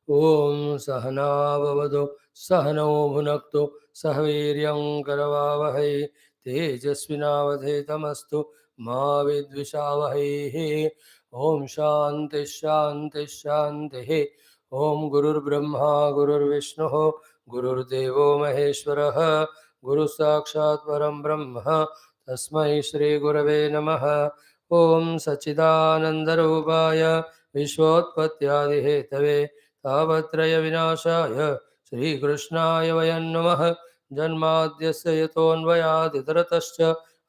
ॐ सहना भवतु सहनौ भुनक्तु सह वीर्यं करवावहै तेजस्विनावधेतमस्तु मा विद्विषावहैः। ॐ शान्ति शान्ति शान्तिः। ॐ गुरुर्ब्रह्मा गुरुर्विष्णुः गुरुर्देवो महेश्वरः गुरुः साक्षात् परं ब्रह्म तस्मै श्रीगुरवे नमः। ॐ सच्चिदानन्दरूपाय विश्वोत्पत्त्यादिहेतवे तापत्रयविनाशाय श्रीकृष्णाय वयं नमः। जन्माद्यस्य यतोऽन्वयात् इतरतश्च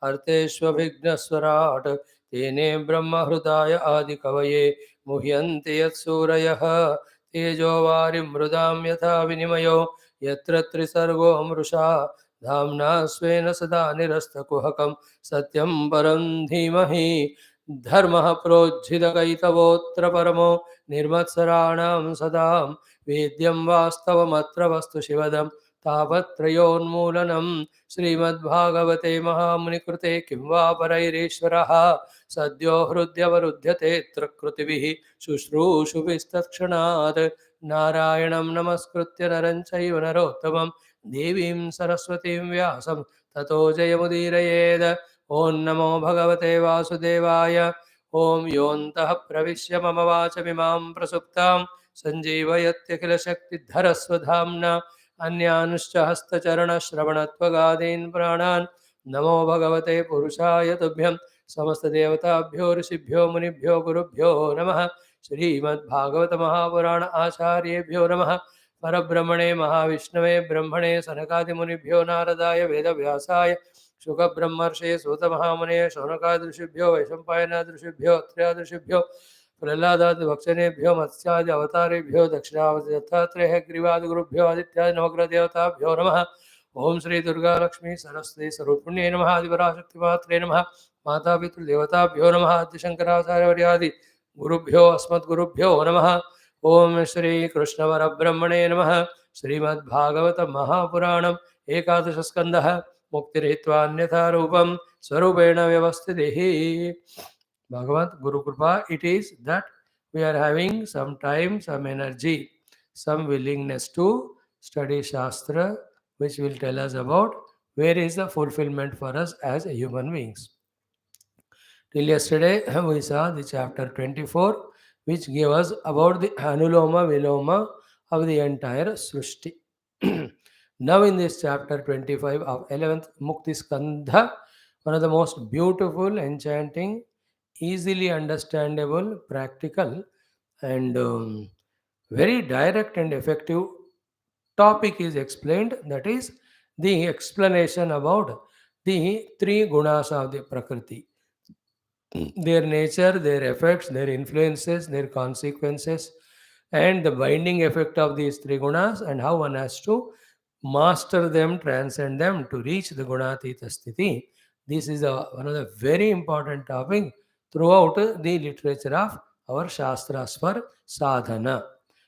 अर्थेष्वभिघ्नस्वराट् तेने ब्रह्महृदाय आदिकवये मुह्यन्ति यत्सूरयः तेजो वारिमृदां यथा विनिमयो यत्र त्रिसर्गो मृषा धाम्ना स्वेन सदा निरस्तकुहकं सत्यं परं धीमहि। धर्मः प्रोज्झितकैतवोऽत्र परमो निर्मत्सराणां सदा वेद्यं वास्तवमत्र वस्तु शिवदं तापत्रयोन्मूलनं श्रीमद्भागवते महामुनिकृते किं वा परैरीश्वरः सद्यो हृद्यवरुध्यते कृतिभिः शुश्रूषुभिस्तत्क्षणात् नारायणं नमस्कृत्य नरं चैव नरोत्तमं देवीं सरस्वतीं व्यासं ततो जयमुदीरयेत्। ॐ नमो भगवते वासुदेवाय। ॐ योऽन्तः प्रविश्य मम वाचमिमां प्रसुप्तां सञ्जीवयत्यखिलशक्तिधरस्वधाम्ना अन्यानुश्च हस्तचरणश्रवणत्वगादीन् प्राणान् नमो भगवते पुरुषाय तुभ्यं समस्तदेवताभ्यो ऋषिभ्यो मुनिभ्यो गुरुभ्यो नमः। श्रीमद्भागवत महापुराण आचार्येभ्यो नमः। परब्रह्मणे महाविष्णवे ब्रह्मणे सनकादिमुनिभ्यो नारदाय वेदव्यासाय शुकब्रह्मर्षये सूतमहामुने शौनकादृशिभ्यो वैशम्पायनादृशिभ्यो अत्र्यादृशिभ्यो प्रह्लादादिभक्षणेभ्यो मत्स्यादि अवतारेभ्यो दक्षिणावतात्रेयग्रीवादिगुरुभ्यो आदित्यादि नवग्रहदेवताभ्यो नमः। ओं श्री दुर्गा लक्ष्मी सरस्वती स्वरूपिण्ये नमः। आदिपराशक्तिमात्रे नमः। मातापितृदेवताभ्यो नमः। आदिशंकराचार्यवर्यादि गुरुभ्यो अस्मद्गुरुभ्यो नमः। ओं श्री कृष्ण परब्रह्मणे नमः। श्रीमद्भागवत महापुराणम् एकादश स्कंदः मुक्तिरहित्वा अन्यथा रूपं स्वरूपेण व्यवस्थितिः। Bhagavat Guru Kripa, it is that we are having some time, some energy, some willingness to study Shastra, which will tell us about where is the fulfillment for us as human beings. Till yesterday, we saw the chapter 24, which gave us about the Anuloma Viloma of the entire Srushti. Now, in this chapter 25 of 11th Mukti Skandha, one of the most beautiful, enchanting, easily understandable, practical, and very direct and effective topic is explained. That is the explanation about the three gunas of the Prakrti, their nature, their effects, their influences, their consequences, and the binding effect of these three gunas, and how one has to master them, transcend them to reach the gunatita sthiti. This is one of the very important topic throughout the literature of our Shastras for sadhana.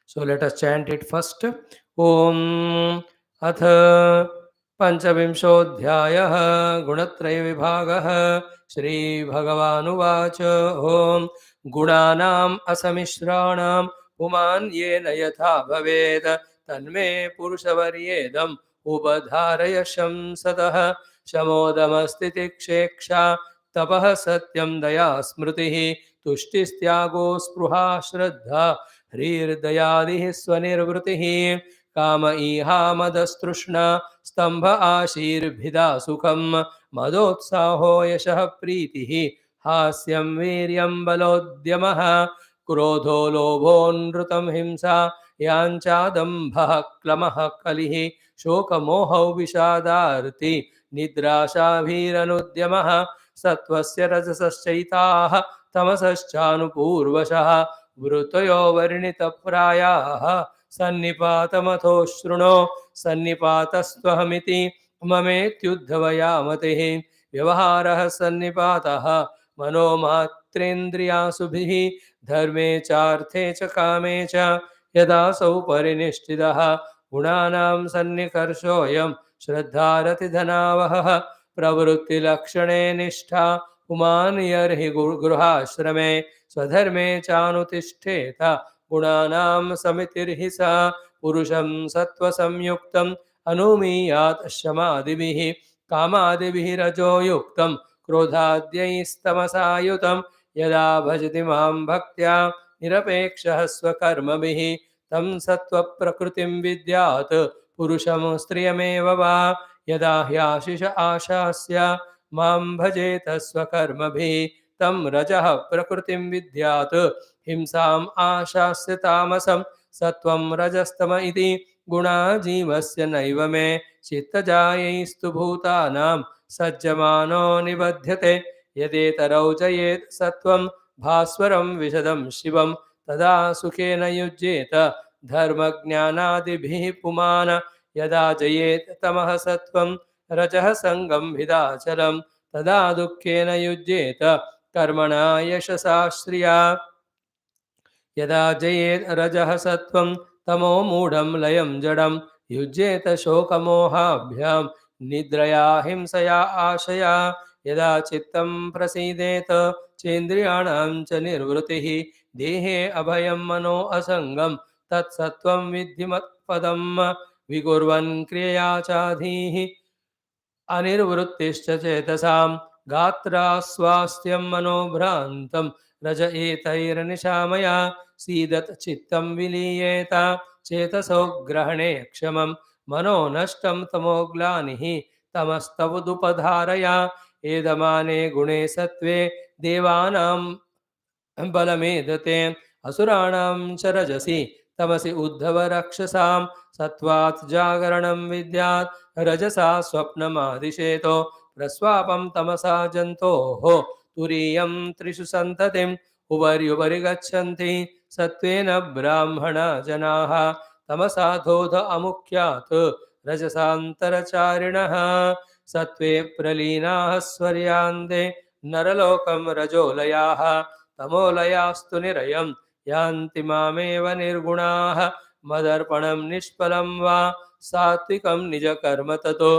So let us chant it first. Om Ath Panchavinshodhyayah Gunatraya Vibhagah Shri Bhagavanuvach Om Gunanam Asamishranam Puman Yena Yatha Bhaved Tanme Purushavariyedam Ubadharaya Shamsatah Shamodamastitikshekshā Tapah Satyam Daya Smritihi Tuštistyago Spruha Shraddha Hrirdayadihi Swanirvritihi Kama Iha Madastrushna Stambha Ashirvidha Sukham Madotsaho Yashah Pritihi Hasyam Viryam Balodhyamaha Krodho Lobhonrutam Himsa Yanchadambha Klamah Kalihi Shokamohau Vishadarti Nidrashabhiranudyamaha Satvasya Rajasaschaitaha Tamasashchanupurvashaha Vrutayo Varnita Prayaha Sannipatamatho Shruno Sannipatastvahmiti Mametyuddhavaya Matehi Vyavaharaha Sannipataha Manomatrendriyasubhihi Dharme Charthe cha Kame cha Yada Sau Parinishtidaha Gunanam Sannikarshoyam Shraddharati Dhanavaha Pravrutti Lakshane Nishtha पुमान्यर्हि गृहाश्रमे स्वधर्मे चानुतिष्ठेत गुणानां समितिर्हि सा पुरुषं सत्त्वसंयुक्तं अनुमीयात् शमादिभिः कामादिभिः रजो युक्तं क्रोधाद्यैस्तमसायुतं यदा भजति मां भक्त्या निरपेक्षः स्वकर्मभिः तं सत्त्वप्रकृतिं विद्यात् पुरुषं स्त्रियमेव वा यदा ह्याशिष आशास्य मां भजेत स्वकर्मभिः तं रजः प्रकृतिं विद्यात् हिंसाम् आशास्य तामसं सत्त्वं रजस्तम इति गुणा जीवस्य नैव मे चित्तजायैस्तु भूतानां सज्जमानो निबध्यते यदेतरौ जयेत् सत्त्वं भास्वरं विशदं शिवं तदा सुखेन युज्येत धर्मज्ञानादिभिः पुमान् यदा जयेत् तमः सत्त्वं रजः सङ्गं भिदाचलं तदा दुःखेन युज्येत कर्मणा यशसा श्रिया यदा जयेत् रजः सत्त्वं तमो मूढं लयं जडं युज्येत शोकमोहाभ्यां निद्रया हिंसया आशया यदा चित्तं प्रसीदेत चेन्द्रियाणां च निर्वृतिः देहे अभयं मनो असङ्गं तत्सत्त्वं विद्धि मत्पदं विकुर्वन् क्रियया चाधीः अनिर्वृत्तिश्च चेतसां गात्रा स्वास्थ्यं मनोभ्रान्तं रज एतैर्निशामया सीदत् चित्तं विलीयेत चेतसो ग्रहणे क्षमं मनो नष्टं तमोग्लानिः तमस्तवदुपधारया एदमाने गुणे सत्त्वे देवानां बलमेधते असुराणां च रजसि तमसि उद्धव रक्षसां सत्त्वात् जागरणं विद्यात् रजसा स्वप्नमादिशेतो प्रस्वापं तमसा जन्तोः तुरीयं त्रिषु सन्ततिम् उपर्युपरि गच्छन्ति सत्त्वेन ब्राह्मणा जनाः तमसा धोध अमुख्यात् रजसान्तरचारिणः सत्त्वे प्रलीनाः स्वर्यान्ते नरलोकं रजोलयाः तमोलयास्तु निरयं यान्ति मामेव निर्गुणाः मदर्पणं निष्फलं वा सात्विकं निजकर्म ततो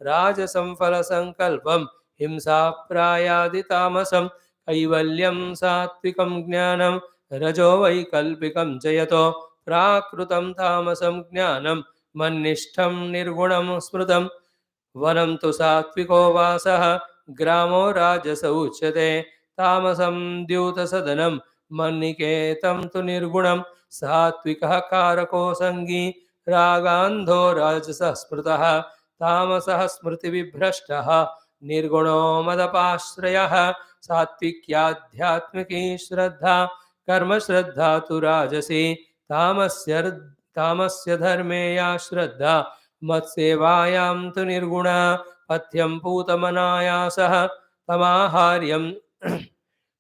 राजसं फलसङ्कल्पं हिंसाप्रायादितामसं कैवल्यं सात्विकं ज्ञानं रजो वैकल्पिकं च यतो प्राकृतं तामसं ज्ञानं मन्निष्ठं निर्गुणं स्मृतं वनं तु सात्विको वासः ग्रामो राजस उच्यते तामसं द्यूतसदनं मन्निकेतं तु निर्गुणं सात्विकः कारको सङ्गी रागान्धो राजसः स्मृतः तामसः स्मृतिविभ्रष्टः निर्गुणो मदपाश्रयः सात्विक्याध्यात्मिकी श्रद्धा कर्मश्रद्धा तु राजसी तामस्य धर्मे या श्रद्धा मत्सेवायां तु निर्गुणा पथ्यं पूतमनायासः तमाहार्यं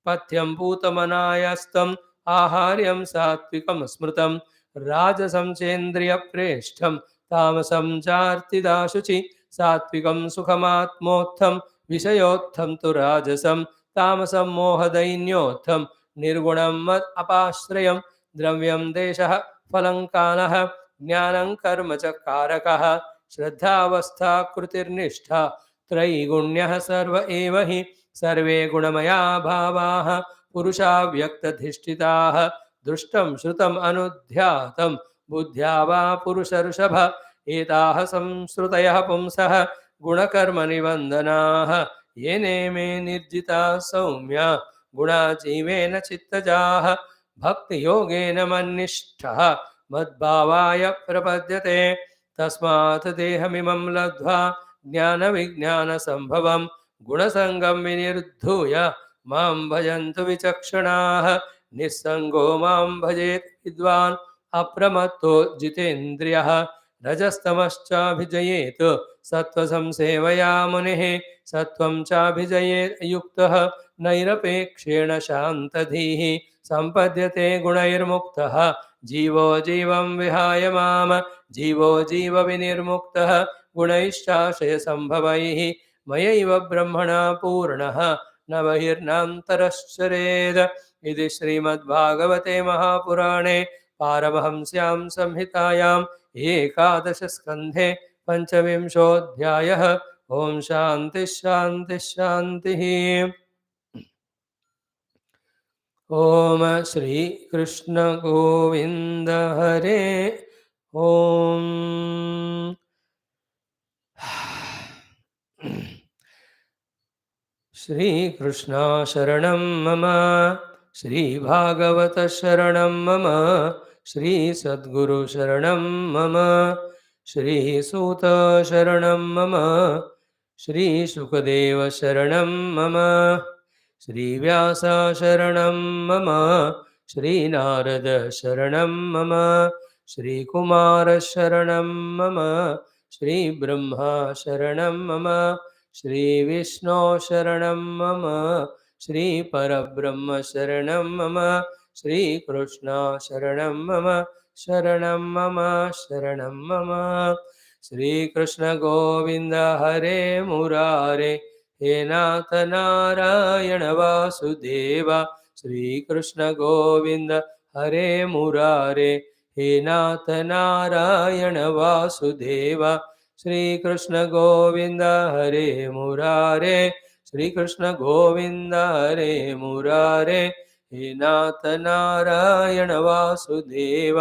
पथ्यं पूतमनायस्तम् आहार्यं सात्विकं स्मृतं राजसं चेन्द्रियप्रेष्ठं तामसं चार्तिदाशुचि सात्विकं सुखमात्मोत्थं विषयोत्थं तु राजसं तामसं मोहदैन्योत्थं निर्गुणं मत् अपाश्रयं द्रव्यं देशः फलं कालः ज्ञानं कर्म च कारकः श्रद्धावस्था कृतिर्निष्ठा त्रैगुण्यः सर्व एव हि सर्वे गुणमया भावाः पुरुषा व्यक्तधिष्ठिताः दृष्टं श्रुतम् अनुध्यातं बुद्ध्या वा पुरुषऋषभ एताः संश्रुतयः पुंसः गुणकर्मनिबन्धनाः येने मे निर्जिता सौम्या गुणा जीवेन चित्तजाः भक्तियोगेन मन्निष्ठः मद्भावाय प्रपद्यते तस्मात् देहमिमं लब्ध्वा ज्ञानविज्ञानसम्भवं गुणसङ्गं विनिर्धूय मां भजन्तु विचक्षणाः निस्सङ्गो मां भजेत् विद्वान् अप्रमत्तो जितेन्द्रियः रजस्तमश्चाभिजयेत् सत्त्वसंसेवया मुनिः सत्त्वं चाभिजयेत् युक्तः नैरपेक्षेण शान्तधीः सम्पद्यते गुणैर्मुक्तः जीवो जीवं विहाय माम जीवो जीवविनिर्मुक्तः गुणैश्चाशयसम्भवैः मयैव ब्रह्मणा पूर्णः न बहिर्नान्तरश्चरेत् इति श्रीमद्भागवते महापुराणे पारमहंस्यां संहितायाम् एकादशस्कन्धे पञ्चविंशोऽध्यायः। ॐ शान्तिः शान्तिः शान्तिः। ओम श्री कृष्ण गोविंद हरे ओम। श्री कृष्ण शरणं मम, श्री भागवत शरणं मम, श्री सद्गुरु शरणं मम, श्री सूत शरणं मम, श्री सुखदेव शरणं मम, श्री व्यास शरणं मम, श्री नारद शरणं मम, श्री कुमार शरणं मम, श्री ब्रह्मा शरणं मम, श्री विष्णु शरणं मम, श्री परब्रह्म शरणं मम, श्री कृष्ण शरणं मम, शरणं मम, शरणं मम। श्री कृष्ण गोविंद हरे मुरारे, हे नाथ नारायण वासुदेव। श्री कृष्ण गोविंद हरे मुरारे, हे नाथ नारायण वासुदेव। श्री कृष्ण गोविंद हरे मुरारे, श्री कृष्ण गोविंद हरे मुरारे, हे नाथ नारायण वासुदेव।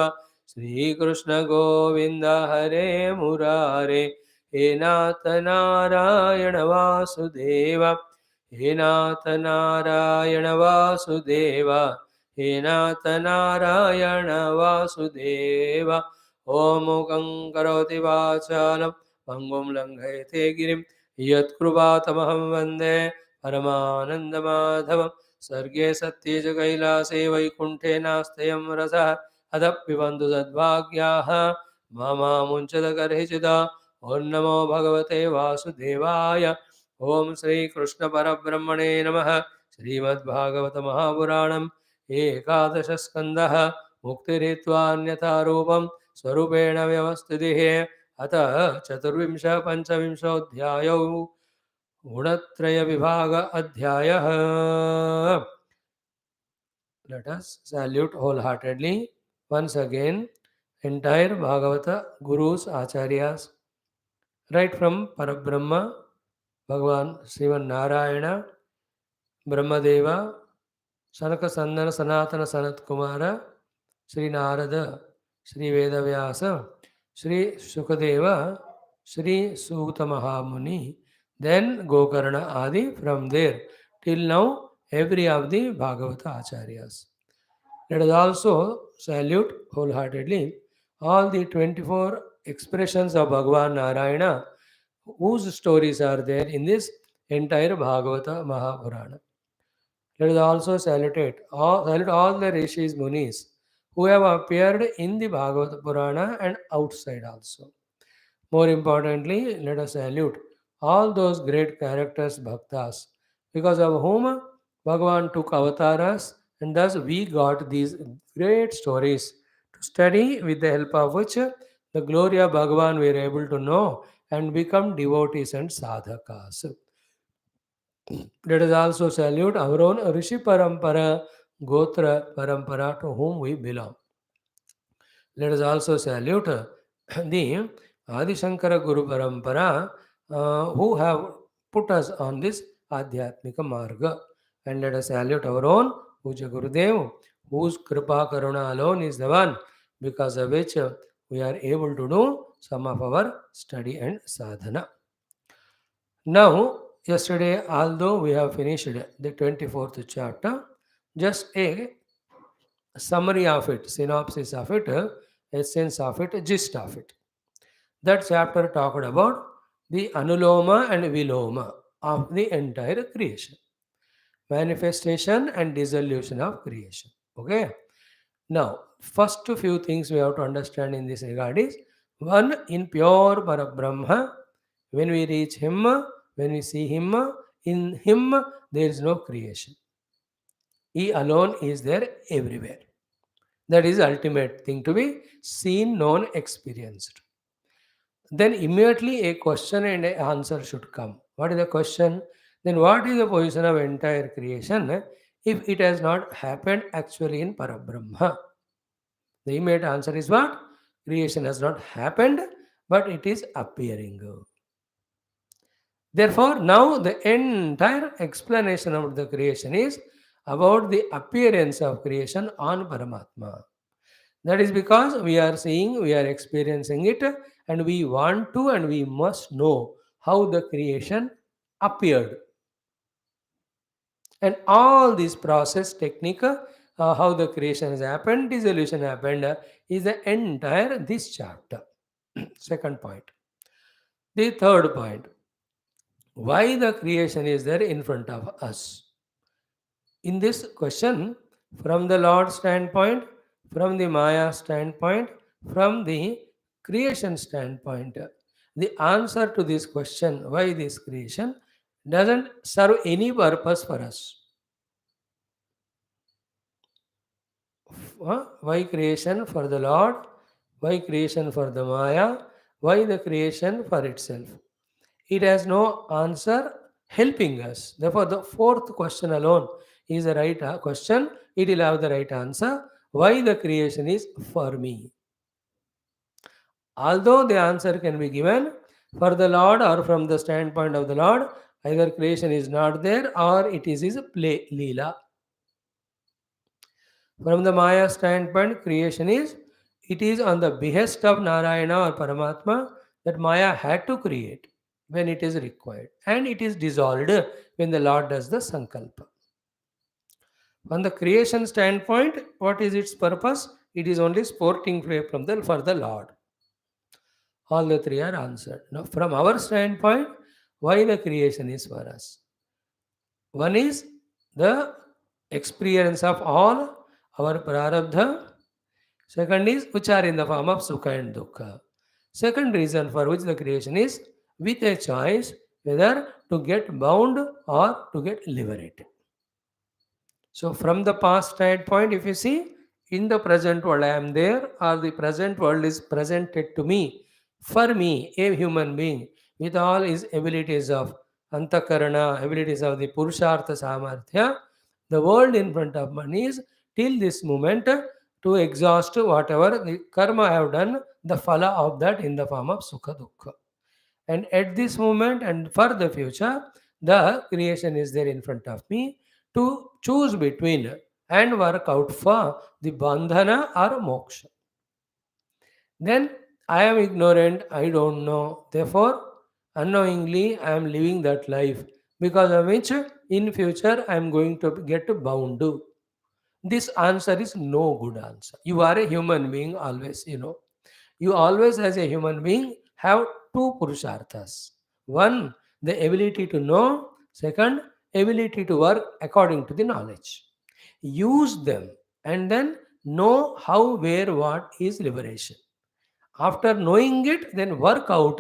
श्री कृष्ण गोविंद हरे मुरारे, हे नाथ नारायण वासुदेव, हे नाथ नारायण वासुदेव, हे नाथ नारायण वासुदेव। ओम मूकं करोति वाचालं पंगुं लङ्घयते गिरिं, यत्कृपातमहं वन्दे परमानन्दमाधवं। सर्गे सत्ये च कैलासे वैकुण्ठे नास्त्ययं रसः, अतः पिबन्तु सद्भाग्याः मामामुञ्चदकर्हिचिदा। ॐ नमो भगवते वासुदेवाय। ॐ श्रीकृष्णपरब्रह्मणे नमः। श्रीमद्भागवत महापुराणम् एकादशस्कन्धः। मुक्तिरित्वान्यथा रूपं स्वरूपेण व्यवस्थितिः। अतः चतुर्विंश पञ्चविंशोऽध्यायौ गुणत्रयविभाग अध्यायः। Let us salute wholeheartedly once again entire Bhagavata Gurus Acharyas, right from Parabrahma, Bhagavan Sriman Narayana, Brahmadeva, Sanaka Sandana Sanatana Sanat Kumara, Sri Narada, Sri Vedavyasa, Sri Sukadeva, Sri Suta Mahamuni, then Gokarna Adi, from there till now every of the Bhagavata Acharyas. Let us also salute wholeheartedly all the 24 expressions of Bhagavan Narayana whose stories are there in this entire Bhagavata Mahapurana. Let us also salute all the Rishis Munis who have appeared in the Bhagavata Purana and outside also. More importantly, let us salute all those great characters, bhaktas, because of whom Bhagavan took avatars, and thus we got these great stories to study, with the help of which the glory of Bhagavan we are able to know and become devotees and sadhakas. Let us also salute our own Rishi Parampara, Gotra Parampara, to whom we belong. Let us also salute the Adi Shankara Guru Parampara, who have put us on this Adhyatmika Marga. And let us salute our own Puja Gurudev, whose Kripa Karuna alone is the one because of which we are able to do some of our study and sadhana. Now, yesterday, although we have finished the 24th chapter, just a summary of it, synopsis of it, essence of it, gist of it. That chapter talked about the anuloma and viloma of the entire creation, manifestation and dissolution of creation. Okay. Now, first few things we have to understand in this regard is one, in pure Parabrahma, when we reach Him, when we see Him, in Him there is no creation. He alone is there everywhere. That is ultimate thing to be seen, known, experienced. Then immediately a question and an answer should come. What is the question? Then what is the position of entire creation if it has not happened actually in Parabrahma? The immediate answer is what? Creation has not happened, but it is appearing. Therefore, now the entire explanation of the creation is about the appearance of creation on Paramatma. That is because we are seeing, we are experiencing it, and we want to and we must know how the creation appeared. And all this process technique, how the creation has happened, dissolution happened, is the entire this chapter. Second point. The third point, why the creation is there in front of us. In this question, from the Lord standpoint, from the Maya standpoint, from the creation standpoint, the answer to this question, why this creation, doesn't serve any purpose for us. Why creation for the Lord? Why creation for the Maya? Why the creation for itself? It has no answer helping us. Therefore, the fourth question alone is the right question. It will have the right answer. Why the creation is for me? Although the answer can be given for the Lord or from the standpoint of the Lord, either creation is not there or it is his play, Leela. From the Maya standpoint, creation is, it is on the behest of Narayana or Paramatma that Maya had to create when it is required. And it is dissolved when the Lord does the Sankalpa. From the creation standpoint, what is its purpose? It is only sporting play from for the Lord. All the three are answered. Now, from our standpoint, why the creation is for us? One is the experience of all our prarabdha. Second is which are in the form of sukha and dukkha. Second reason for which the creation is with a choice whether to get bound or to get liberated. So from the past standpoint, if you see, in the present world I am there, or the present world is presented to me, for me, a human being, with all his abilities of antakarana, abilities of the purushartha samarthya, the world in front of me is till this moment to exhaust whatever the karma I have done, the phala of that in the form of sukha dukkha. And at this moment and for the future, the creation is there in front of me to choose between and work out for the bandhana or moksha. Then I am ignorant, I don't know. Therefore, unknowingly I am living that life because of which in future I am going to get bound. This answer is no good answer. You are a human being always, You always, as a human being, have two purusharthas. One, the ability to know. Second, ability to work according to the knowledge. Use them and then know how, where, what is liberation. After knowing it, then work out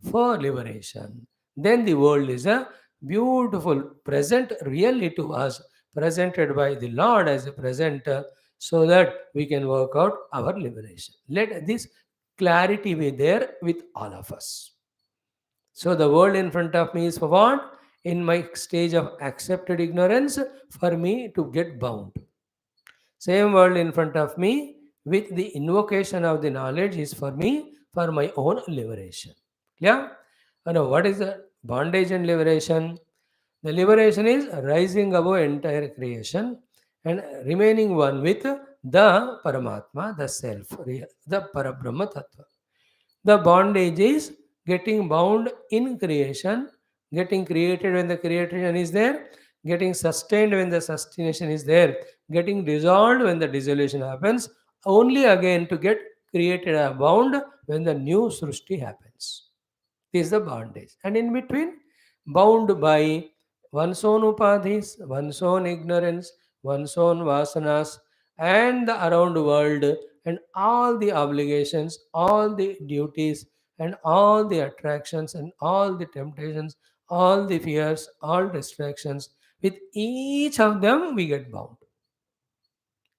for liberation. Then the world is a beautiful present really to us, presented by the Lord as a presenter, so that we can work out our liberation. Let this clarity be there with all of us. So the world in front of me is for what? In my stage of accepted ignorance, for me to get bound. Same world in front of me with the invocation of the knowledge is for me for my own liberation. Yeah? And what is the bondage and liberation? The liberation is rising above entire creation and remaining one with the Paramatma, the Self, the Parabrahma Tattva. The bondage is getting bound in creation, getting created when the creation is there, getting sustained when the sustentation is there, getting dissolved when the dissolution happens, only again to get created a bound when the new Srushti happens. This is the bondage. And in between, bound by one's own upadhis, one's own ignorance, one's own vasanas, and the around world, and all the obligations, all the duties, and all the attractions, and all the temptations, all the fears, all distractions. With each of them, we get bound.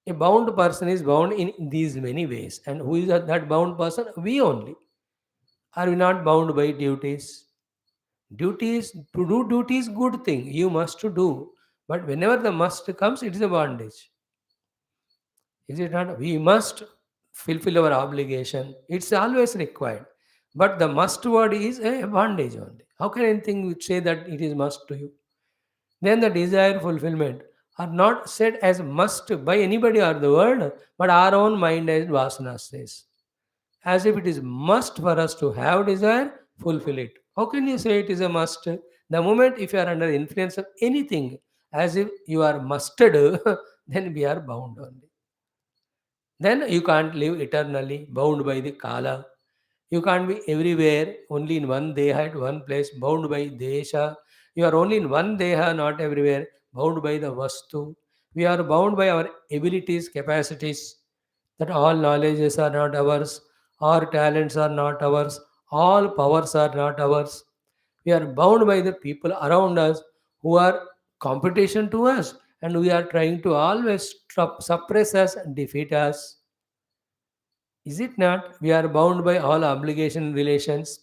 A bound person is bound in these many ways. And who is that bound person? We only. Are we not bound by duties? Duties, to do duties, good thing. You must to do. But whenever the must comes, it is a bondage. Is it not? We must fulfill our obligation. It's always required. But the must word is a bondage only. How can anything say that it is must to you? Then the desire fulfillment. are not said as must by anybody or the world, but our own mind and vasana says. As if it is must for us to have desire, fulfill it. How can you say it is a must? The moment if you are under influence of anything, as if you are musted, then we are bound only. Then you can't live eternally, bound by the kala. You can't be everywhere, only in one deha at one place, bound by desha. You are only in one deha, not everywhere, bound by the vastu. We are bound by our abilities, capacities, that all knowledges are not ours, all talents are not ours, all powers are not ours. We are bound by the people around us who are competition to us, and we are trying to always suppress us and defeat us. Is it not? We are bound by all obligation relations.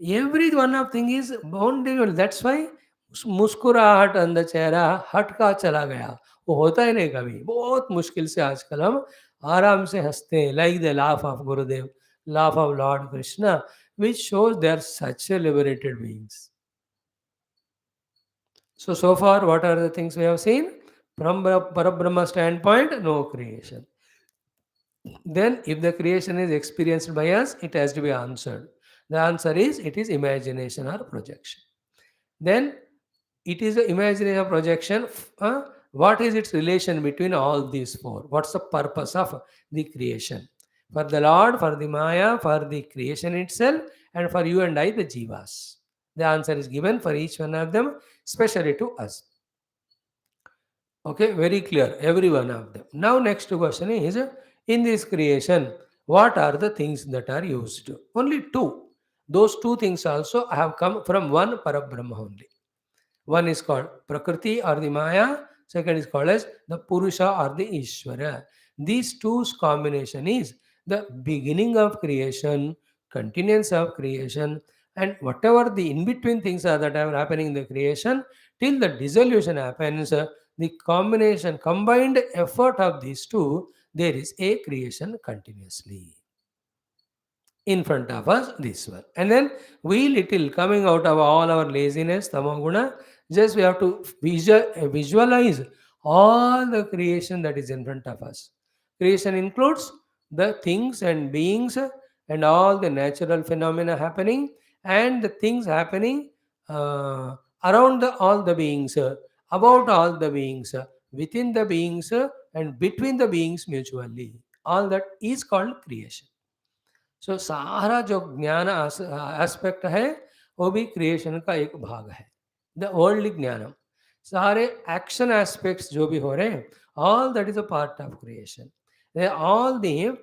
Every one of thing is bound. That's why मुस्कुराहट अंदर चेहरा हट का चला गया, वो होता ही नहीं कभी. बहुत मुश्किल से आजकल हम आराम से हंसते हैं, like the laugh of Gurudev, laugh of Lord Krishna, which shows they are such a liberated beings. So far, what are the things we have seen? From Parabrahma standpoint, no creation. Then, if the creation is experienced by us, it has to be answered. The answer is it is imagination or projection. Then, it is the imagination or projection. What is its relation between all these four? What's the purpose of the creation? For the Lord, for the Maya, for the creation itself, and for you and I, the Jivas. The answer is given for each one of them, especially to us. Okay, very clear, every one of them. Now, next question is, in this creation, what are the things that are used? Only two. Those two things also have come from one Parabrahma only. One is called Prakrti or the Maya, second is called as the Purusha or the Ishvara. These two's combination is the beginning of creation, continuance of creation, and whatever the in-between things are that are happening in the creation, till the dissolution happens, the combination, combined effort of these two, there is a creation continuously in front of us, this one. And then we little coming out of all our laziness, tamoguna, just we have to visualize all the creation that is in front of us. Creation includes the things and beings and all the natural phenomena happening and the things happening around all the beings, about all the beings, within the beings, and between the beings mutually. All that is called creation. सो सारा जो ज्ञान aspect है वो भी creation का एक भाग है. द वर्ल्ड ज्ञानम, सारे एक्शन एस्पेक्ट्स जो भी हो रहे हैं, all that is a part of creation. All the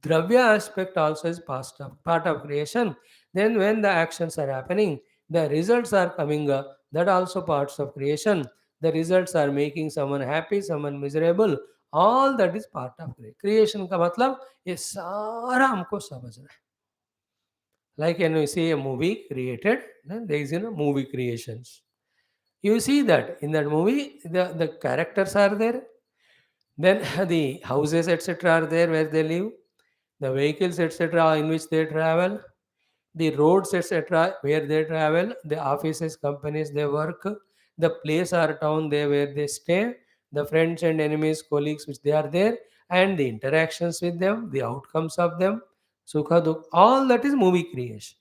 द्रव्य aspect also is part of creation. Then when the actions are happening, the results are coming, that also parts of creation. The results are making someone happy, someone miserable, all that is part of creation. का मतलब ये सारा हमको समझना है. Like when you see a movie created, then there is movie creations. You see that in that movie the characters are there, then the houses etc. are there where they live, the vehicles etc. in which they travel, the roads etc. where they travel, the offices, companies they work, the place or town they where they stay, the friends and enemies, colleagues which they are there, and the interactions with them, the outcomes of them, sukha dukh, all that is movie creation.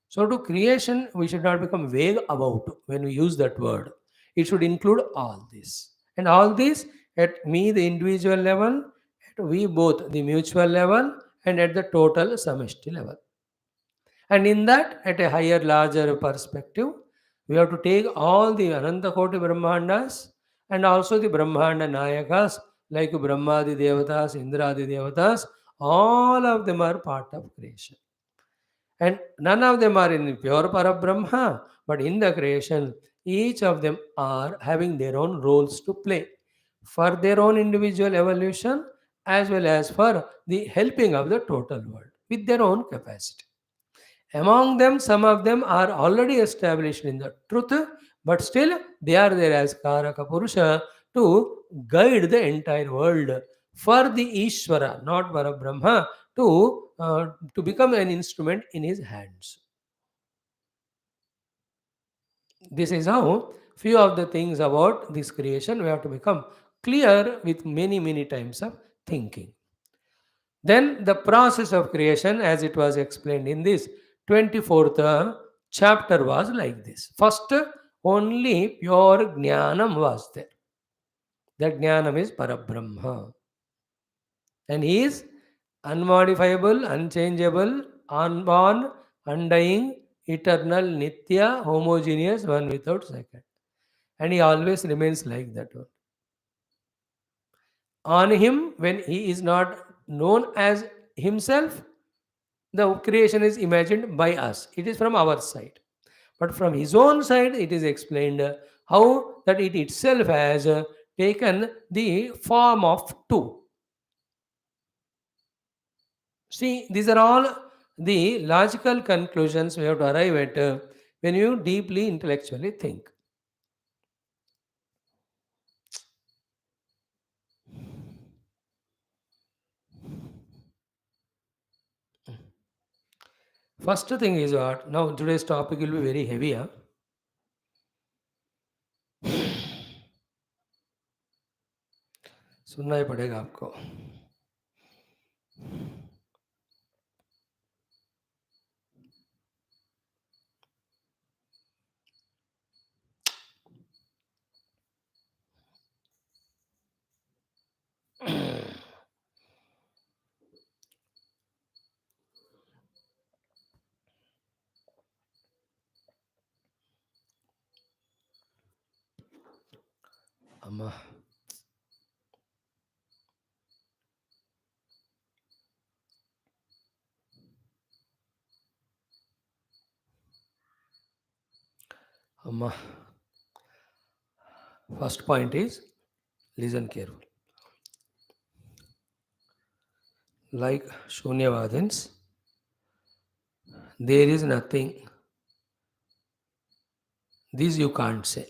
So to creation, we should not become vague about when we use that word. It should include all this. And all this at me, the individual level, at we both, the mutual level, and at the total samishti level. And in that, at a higher, larger perspective, we have to take all the Ananta Koti Brahmandas and also the Brahmanda Nayakas, like Brahmadi Devatas, Indradi Devatas, all of them are part of creation. And none of them are in pure Parabrahma, but in the creation, each of them are having their own roles to play for their own individual evolution as well as for the helping of the total world with their own capacity. Among them, some of them are already established in the truth, but still they are there as Karaka Purusha to guide the entire world for the Ishvara, not Parabrahma, to become an instrument in his hands. This is how few of the things about this creation, we have to become clear with many, many times of thinking. Then the process of creation, as it was explained in this 24th chapter, was like this. First, only pure jnanam was there. That jnanam is Parabrahma. And he is unmodifiable, unchangeable, unborn, undying, eternal, nitya, homogeneous, one without second. And he always remains like that one. On him, when he is not known as himself, the creation is imagined by us. It is from our side. But from his own side, it is explained how that it itself has taken the form of two. See, these are all the logical conclusions we have to arrive at when you deeply intellectually think. First thing is what? Now today's topic will be very heavy. Huh? सुनना ही पड़ेगा आपको. Amma. Amma. First point is listen carefully. Like Shunyavadins, there is nothing. This you can't say.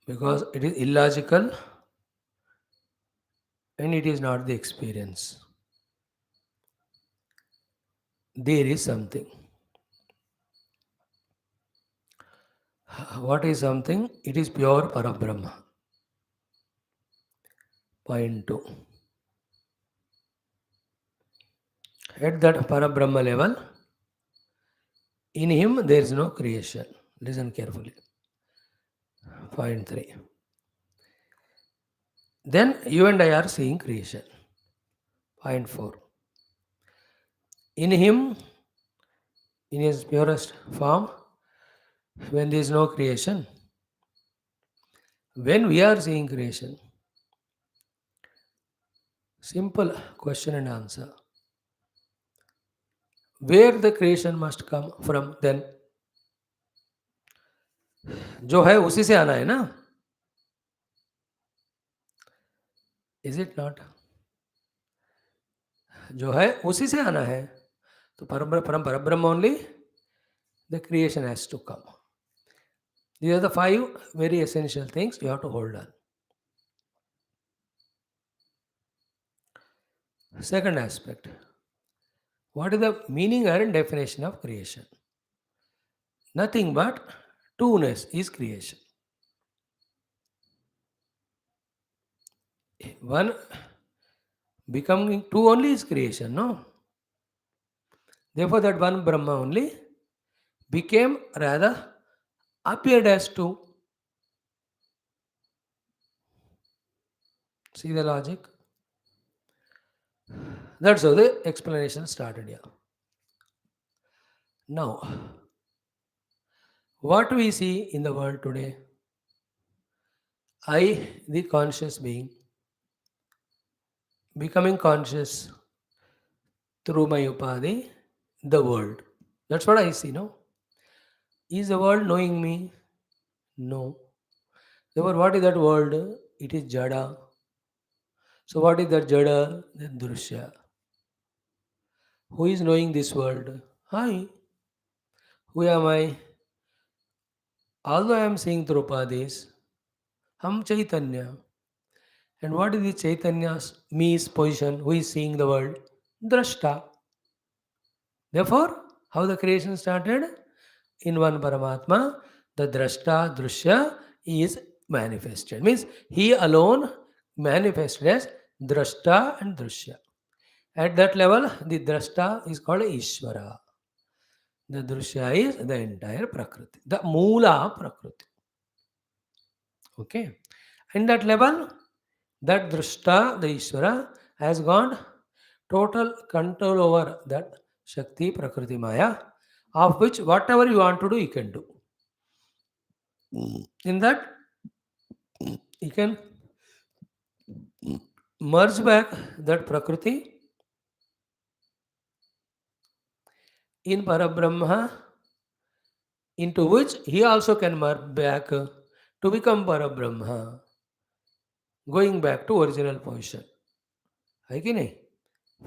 Because it is illogical and it is not the experience. There is something. What is something? It is pure Parabrahma. Point 2. At that Parabrahma level, in him there is no creation. Listen carefully. Point 3. Then you and I are seeing creation. Point 4. In him, in his purest form, when there is no creation, when we are seeing creation, simple question and answer. Where the creation must come from then? जो है उसी से आना है ना? Is it not? जो है उसी से आना है. तो परब्रह्म only, the creation has to come. These are the 5 very essential things you have to hold on. Second aspect. What is the meaning and definition of creation? Nothing but two-ness is creation. One becoming two only is creation, no? Therefore, that one Brahma only became, rather appeared as two. See the logic? That's how the explanation started here. Now, what we see in the world today, I, the conscious being, becoming conscious through my upadhi, the world. That's what I see, no? Is the world knowing me? No. Therefore, what is that world? It is jada. So, what is that jada? The drishya. Who is knowing this world? I. Who am I? Although I am seeing through upadhis, Ham Chaitanya. And what is the Chaitanya's me's position? Who is seeing the world? Drashta. Therefore, how the creation started? In one Paramatma, The drashta, drushya is manifested. Means he alone manifested as drashta and drushya. At that level, the drashta is called Ishvara. The drushya is the entire Prakriti, the Moola Prakriti. Okay. And that level, that drashta, the Ishvara, has got total control over that Shakti, Prakriti, Maya, of which whatever you want to do, you can do. In that, you can merge back that Prakriti in Parabrahma, into which he also can merge back to become Parabrahma, going back to original position. है कि नहीं?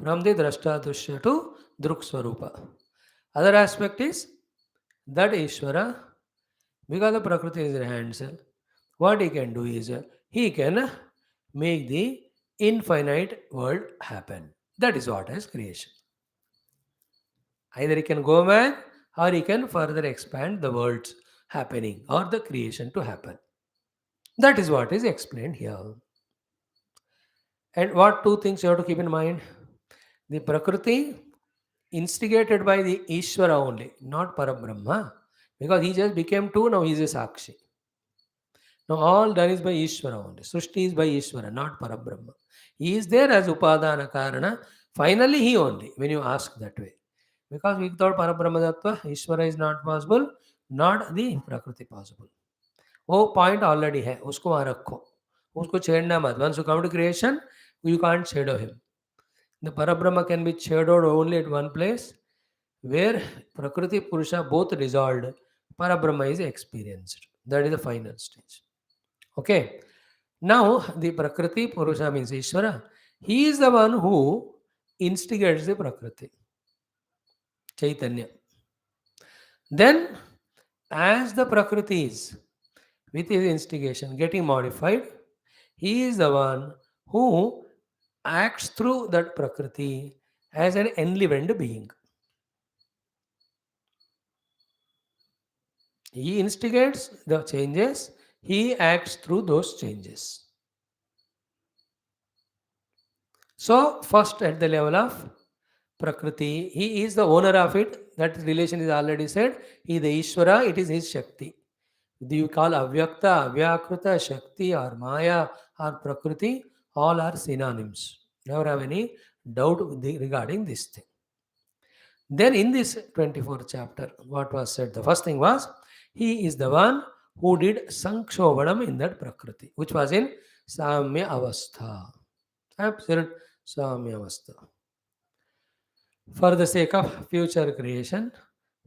From the drashta drushya to druk swarupa. Other aspect is that Ishvara, because the Prakriti is in hands, what he can do is he can make the infinite world happen. That is what is creation. Either he can go back or he can further expand the world's happening or the creation to happen. That is what is explained here. And what two things you have to keep in mind? The Prakriti instigated by the Ishvara only, not Parabrahma, because he just became two, now he is a Sakshi. Now all done is by Ishvara only. Srishti is by Ishvara, not Parabrahma. He is there as Upadana Karana. Finally he only, when you ask that way. Because without Parabrahma Tattva, Ishvara is not possible, not the Prakriti possible. वो point already है, उसको वहाँ रखो, उसको छेड़ना मत. Once you come to creation, you can't shadow him. The Parabrahma can be shadowed only at one place, where Prakriti Purusha both dissolved. Parabrahma is experienced. That is the final stage. Okay. Now the Prakriti Purusha means Ishvara. He is the one who instigates the Prakriti, Chaitanya. Then, as the Prakriti is, with his instigation, getting modified, he is the one who acts through that Prakriti as an enlivened being. He instigates the changes, he acts through those changes. So, first at the level of Prakriti, he is the owner of it. That relation is already said. He is the Ishvara, it is his Shakti. Do you call Avyakta, Avyakruta, Shakti or Maya or Prakriti? All are synonyms. Never have any doubt regarding this thing. Then in this 24th chapter, what was said? The first thing was, he is the one who did Sankshobanam in that Prakriti, which was in Samya Avastha. Absolute Samya Avastha. For the sake of future creation,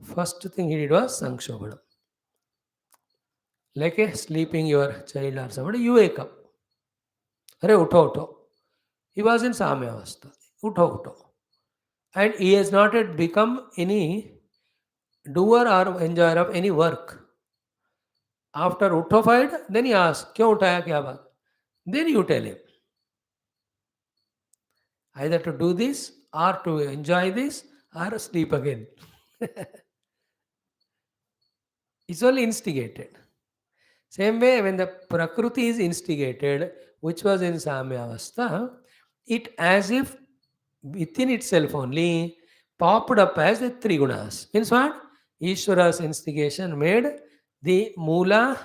first thing he did was Sankshobanam. Like a sleeping your child or somebody, you wake up. Arey utho utho. He was in Samya Avastha. Utho utho. And he has not yet become any doer or enjoyer of any work. After uthofied, then he asks, "Kyun uthaya, kya baat?" Then you tell him, either to do this or to enjoy this or sleep again. It's only instigated. Same way, when the Prakriti is instigated, which was in Samyavastha, it as if within itself only popped up as the three gunas. Means what? Ishvara's instigation made the Moola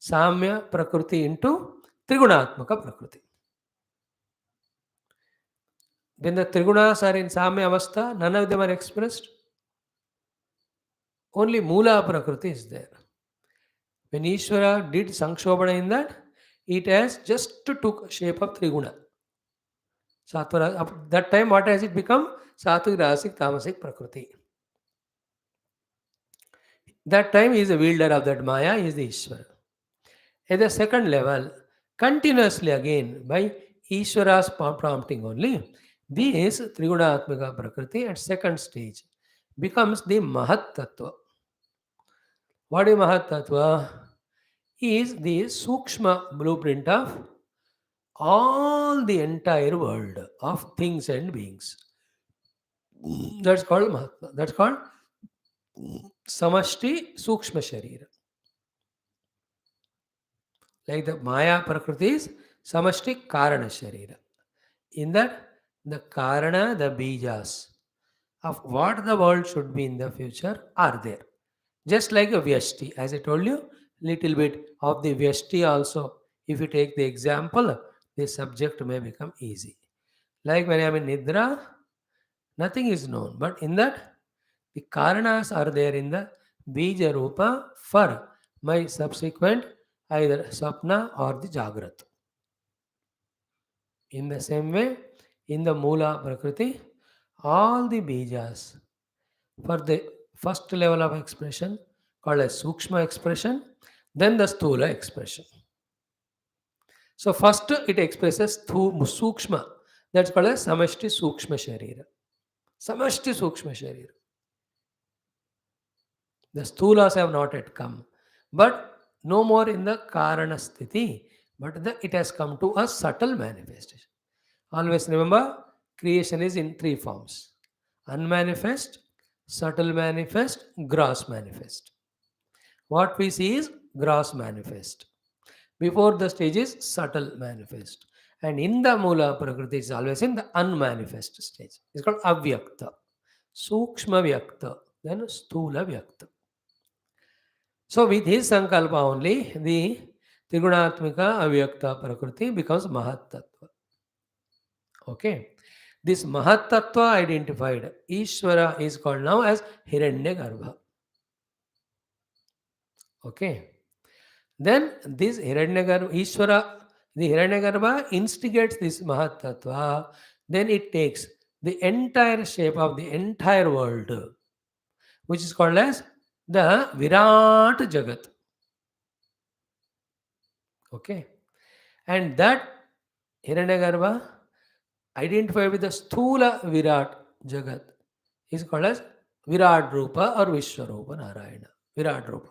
Samya Prakriti into Trigunatmaka Prakriti. When the Trigunas are in Samya Avastha, none of them are expressed. Only Moola Prakriti is there. When Ishvara did Sankshobhana in that, it has just took shape of Triguna. Sattva, at that time, what has it become? Sattvic, Rasic, Tamasic Prakriti. That time he is the wielder of that Maya, he is the Ishvara. At the second level, continuously again, by Ishvara's prompting only, this Trigunatmaka Prakriti at second stage becomes the Mahat Tattva. What is Mahat Tattva? Is the Sukshma blueprint of all the entire world of things and beings. That's called Mahatma. That's called Samashti Sukshma Sharira. Like the Maya Prakriti is Samashti Karana Sharira. In that, the Karana, the Bijas of what the world should be in the future are there. Just like a Vyashti, as I told you, little bit of the Vyashti also. If you take the example, the subject may become easy. Like when I am in Nidra, nothing is known. But in that, the Karanas are there in the Bija Rupa for my subsequent either Sapna or the Jagrat. In the same way, in the Mula Prakriti, all the Bijas for the first level of expression called as Sukshma expression, then the Stula expression. So first it expresses Sukshma, that's called as Samashti Sukshma Sharira. Samashti Sukshma Sharira. The Sthulas have not yet come, but no more in the Karana Sthiti, but it has come to a subtle manifestation. Always remember, creation is in three forms: unmanifest, subtle manifest, gross manifest. What we see is gross manifest. Before the stage is subtle manifest. And in the Mula Prakriti is always in the unmanifest stage. It's called Avyakta, Sukshma Vyakta, then Sthula Vyakta. So with his Sankalpa only, the Trigunatmika Avyakta Prakriti becomes Mahatattva. Okay. This Mahatattva identified, Ishvara is called now as Hiranyagarbha. Okay. Then this Hiranyagarbha, Ishvara, the Hiranyagarbha instigates this Mahatattva, then it takes the entire shape of the entire world, which is called as the Virat Jagat. Okay. And that Hiranyagarbha identified with the Sthula Virat Jagat is called as Virat Rupa or Vishwarupa Narayana. Virat Rupa.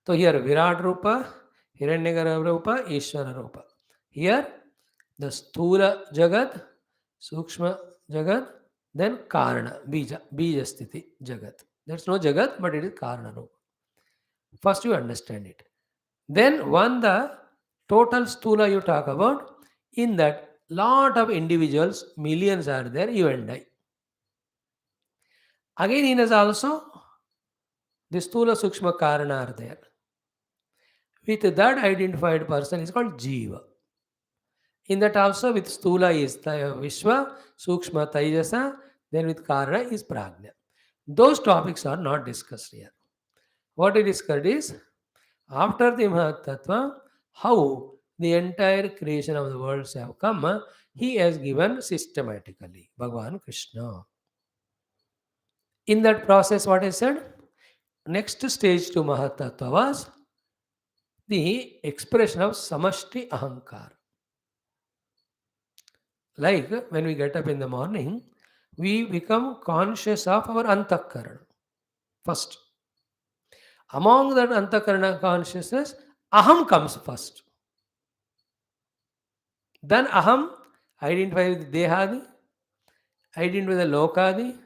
So here Virat Rupa, Hiranyagarbha Rupa, Ishvara Rupa. Here the Sthula Jagat, Sukshma Jagat, then Karana, Bija Sthiti Jagat. There's no Jagat, but it is Karana Rupa. First you understand it. Then one the total Sthula you talk about, in that lot of individuals, millions are there, you and I. Again, in us also, the Sthula Sukshma Karana are there. With that identified person is called Jiva. In that also with Sthula is Vishwa, Sukshma Taijasa, then with Karana is Prajna. Those topics are not discussed here. What is discussed is, after the Mahatattva, how the entire creation of the worlds have come, he has given systematically, Bhagavan Krishna. In that process, what I said, next stage to Mahatattva was the expression of Samashti Ahankar. Like when we get up in the morning, we become conscious of our Antakarana first. Among that Antakarana consciousness, Aham comes first. Then Aham identify with Dehadi, identify with the Lokadi,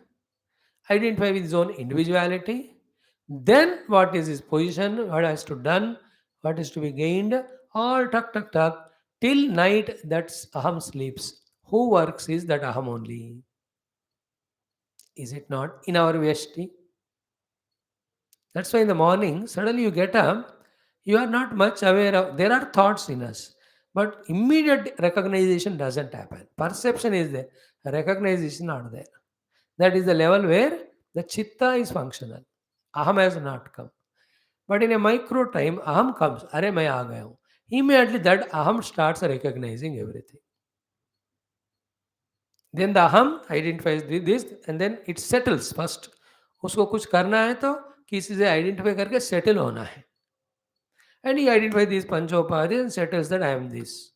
identify with his own individuality. Then what is his position, what has to done, what is to be gained, all tuck, till night that Aham sleeps. Who works is that Aham only. Is it not in our Vyashti? That's why in the morning, suddenly you get up, you are not much aware of, there are thoughts in us, but immediate recognition doesn't happen. Perception is there, recognition not there. That is the level where the chitta is functional. Aham has not come. But in a micro time, Aham comes. Arey, main aa gaya hu. Immediately that Aham starts recognizing everything. Then the Aham identifies this and then it settles first. उसको कुछ करना है तो किसी से identify करके settle होना है. And he identifies these panchopadhyas and settles that I am this.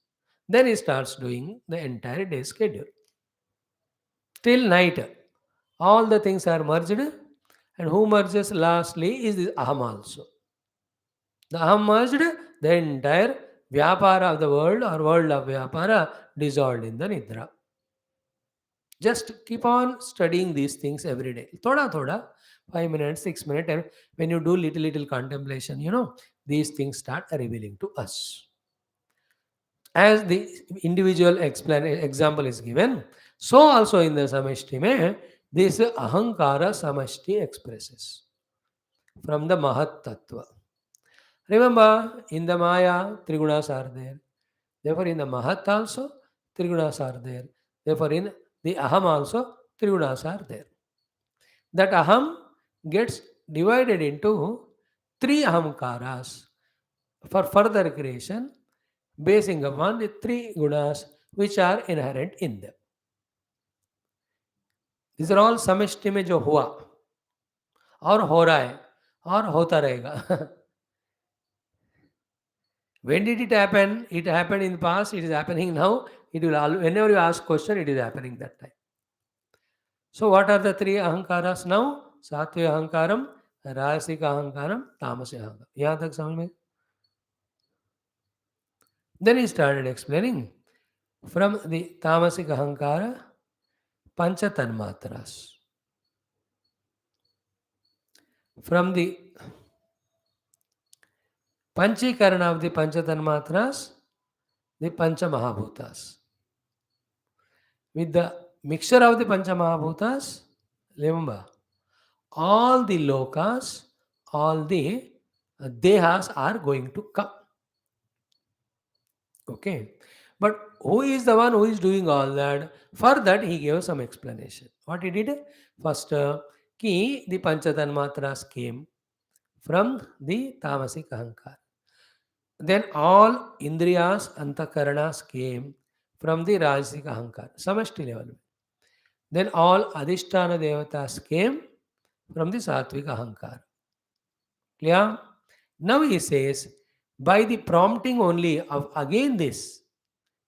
Then he starts doing the entire day schedule. Till night, all the things are merged, and who merges lastly is the Aham also. The Aham merged, the entire Vyapara of the world or world of Vyapara dissolved in the Nidra. Just keep on studying these things every day. Thoda, 5 minutes, 6 minutes, and when you do little contemplation, these things start revealing to us. As the individual example is given, so also in the samashti mein, this ahankara samashti expresses from the Mahat Tattva. Remember, in the Maya, Trigunas are there. Therefore, in the Mahat also, Trigunas are there. Therefore, in the Aham also, Trigunas are there. That Aham gets divided into three Ahamkaras for further creation, basing upon the three gunas which are inherent in them. These are all समष्टि में जो हुआ और हो रहा है और होता रहेगा. When did it happen? It happened in the past, it is happening now. It will whenever you ask question, it is happening that time. So what are the three ahankaras now? Sattvic ahankaram, rajasic ahankaram, tamasic ahankaram. यहाँ तक समझ में? Then he started explaining from the tamasic ahankara, pancha tanmatras. From the Panchikarana of the Pancha Tanmatras, the Pancha Mahabhutas. With the mixture of the Pancha Mahabhutas, remember, all the lokas, all the dehas are going to come. Okay. But who is the one who is doing all that? For that, he gave some explanation. What he did? First, the Pancha Tanmatras came from the Tamasic Ahankar. Then all Indriyas, Antakaranas came from the Rajasic Ahankar, Samashti level. Then all Adhisthana Devatas came from the Sattvic Ahankar. Clear? Now he says, by the prompting only of again this,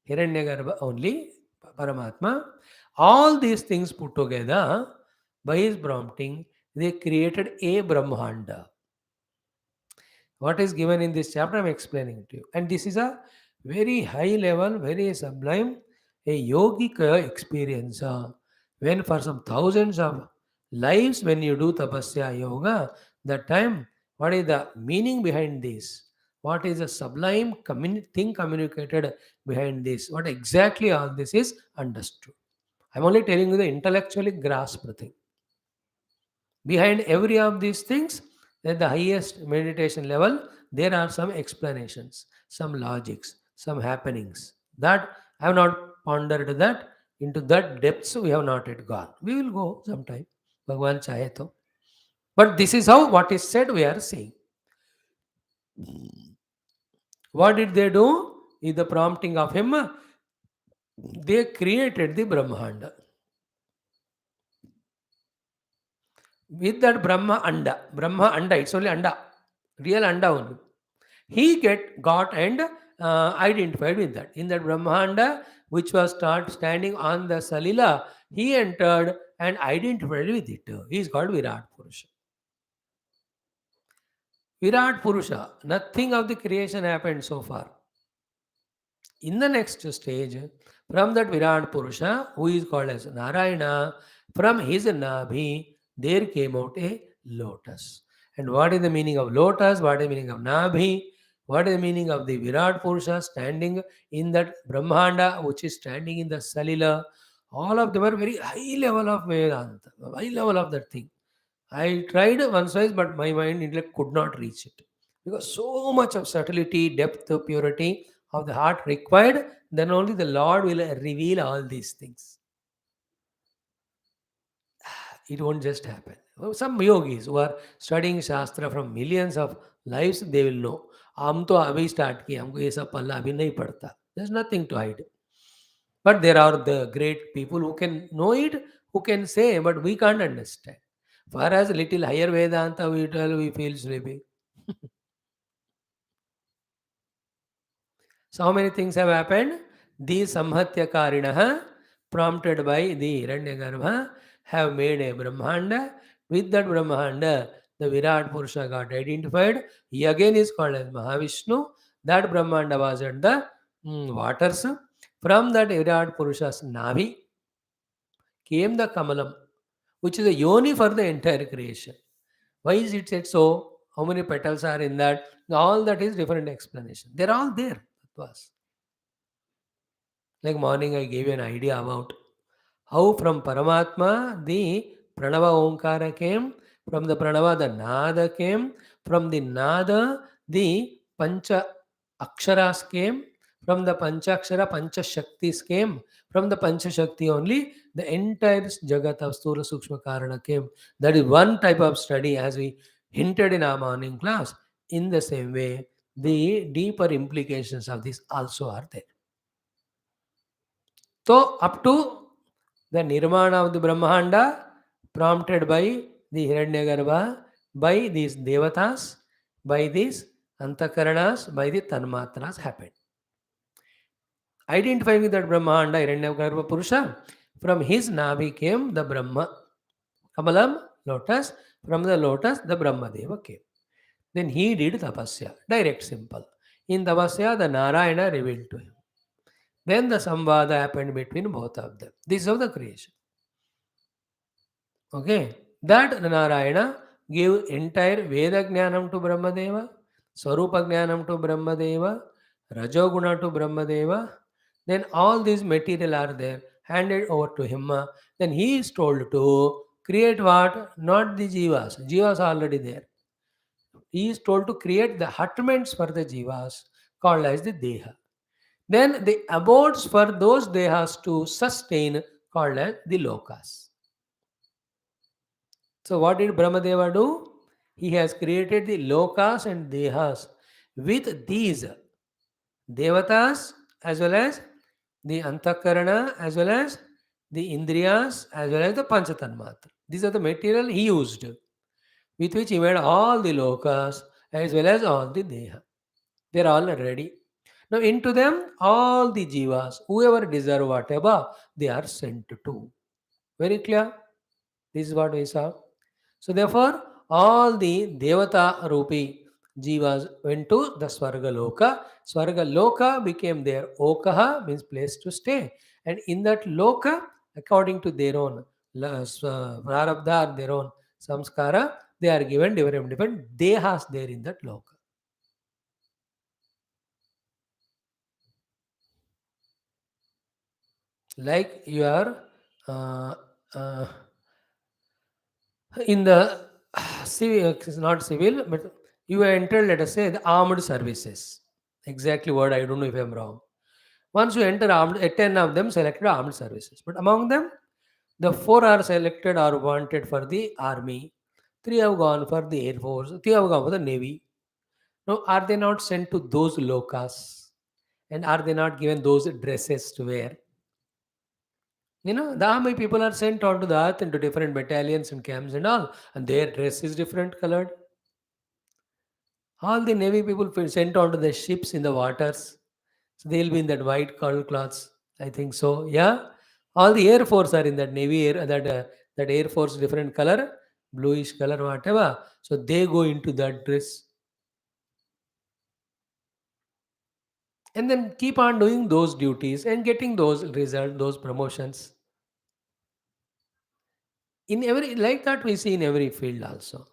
Hiranyagarbha only, Paramatma, all these things put together, by his prompting, they created a Brahmanda. What is given in this chapter, I am explaining to you. And this is a very high level, very sublime, a yogic experience. When for some thousands of lives, when you do tapasya yoga, that time, what is the meaning behind this? What is the sublime thing communicated behind this? What exactly all this is understood? I am only telling you the intellectually grasped thing. Behind every of these things, at the highest meditation level, there are some explanations, some logics, some happenings. That I have not pondered that. Into that depths we have not yet gone. We will go sometime. Bhagwan chahe to. But this is how what is said we are saying. What did they do? In the prompting of him, they created the Brahmanda. With that Brahma Anda, it's only Anda, real Anda only. He got and identified with that. In that Brahmanda, which was standing on the Salila, he entered and identified with it. He is called Virat Purusha. Virat Purusha, nothing of the creation happened so far. In the next stage, from that Virat Purusha, who is called as Narayana, from his Nabhi, there came out a lotus. And what is the meaning of lotus? What is the meaning of Nabhi? What is the meaning of the Virat Purusha standing in that Brahmanda, which is standing in the Salila? All of them are very high level of Vedanta, high level of that thing. I tried once twice, but my mind intellect could not reach it. Because so much of subtlety, depth, purity of the heart required, then only the Lord will reveal all these things. It won't just happen. Some yogis who are studying Shastra from millions of lives, they will know. हम तो अभी start किए, हमको ये सब पल्ला अभी नहीं पड़ता. There's nothing to hide. But there are the great people who can know it, who can say, but we can't understand. For us, little higher Vedanta we tell, we feel sleepy. So how many things have happened? These Samhatyakarinaha, prompted by the Hiranyagarbha, have made a Brahmanda. With that Brahmanda, the Virat Purusha got identified. He again is called as Mahavishnu. That Brahmanda was at the waters. From that Virat Purusha's Navi came the Kamalam, which is a yoni for the entire creation. Why is it said so? How many petals are in that? All that is different explanation. They're all there. Was like morning I gave you an idea about how from Paramatma the Pranava Omkara came, from the Pranava the Nada came, from the Nada the Pancha Aksharas came, from the Pancha Akshara Pancha Shaktis came, from the Pancha Shakti only the entire Jagat of Sthula Sukshma Karana came. That is one type of study as we hinted in our morning class. In the same way, the deeper implications of this also are there. So, up to the Nirmana of the Brahmanda, prompted by the Hiranyagarbha, by these Devatas, by these Antakaranas, by the Tanmatras happened. Identifying with that Brahmanda, Hiranyagarbha Purusha, from his Navi came the Brahma. Kamalam, lotus, from the lotus, the Brahmadeva came. Then he did tapasya, direct, simple. In tapasya, the Narayana revealed to him. Then the samvada happened between both of them. This is of the creation. Okay. That Narayana gave entire Veda Jnanam to Brahmadeva, Swarupa Jnanam to Brahmadeva, Rajoguna to Brahmadeva. Then all these material are there, handed over to him. Then he is told to create what? Not the jivas. Jivas are already there. He is told to create the hutments for the jivas called as the deha. Then the abodes for those dehas to sustain called as the lokas. So what did Brahmadeva do? He has created the lokas and dehas with these devatas as well as the antakarana as well as the indriyas as well as the panchatanmatra. These are the material he used with which he made all the lokas as well as all the deha. They are all ready. Now into them all the jivas, whoever deserve whatever, they are sent to. Very clear? This is what we saw. So therefore, all the Devata Rupi Jivas went to the Swarga Loka. Swarga Loka became their Okaha, means place to stay. And in that Loka, according to their own Prarabdha, their own Samskara, they are given different Dehas there in that Loka. Like you are uh, in the civil, it's not civil, but you enter, let us say, the armed services. Exactly what I don't know if I'm wrong. Once you enter armed, 10 of them selected armed services. But among them, the 4 are selected or wanted for the army, 3 have gone for the air force, 3 have gone for the navy. Now, are they not sent to those lokas? And are they not given those dresses to wear? The army people are sent onto the earth into different battalions and camps and all, and their dress is different colored. All the navy people sent onto the ships in the waters, so they'll be in that white colored cloths. I think so. Yeah, all the air force are in that navy air that air force different color, bluish color, whatever. So they go into that dress and then keep on doing those duties and getting those results, those promotions. In every like that we see in every field also.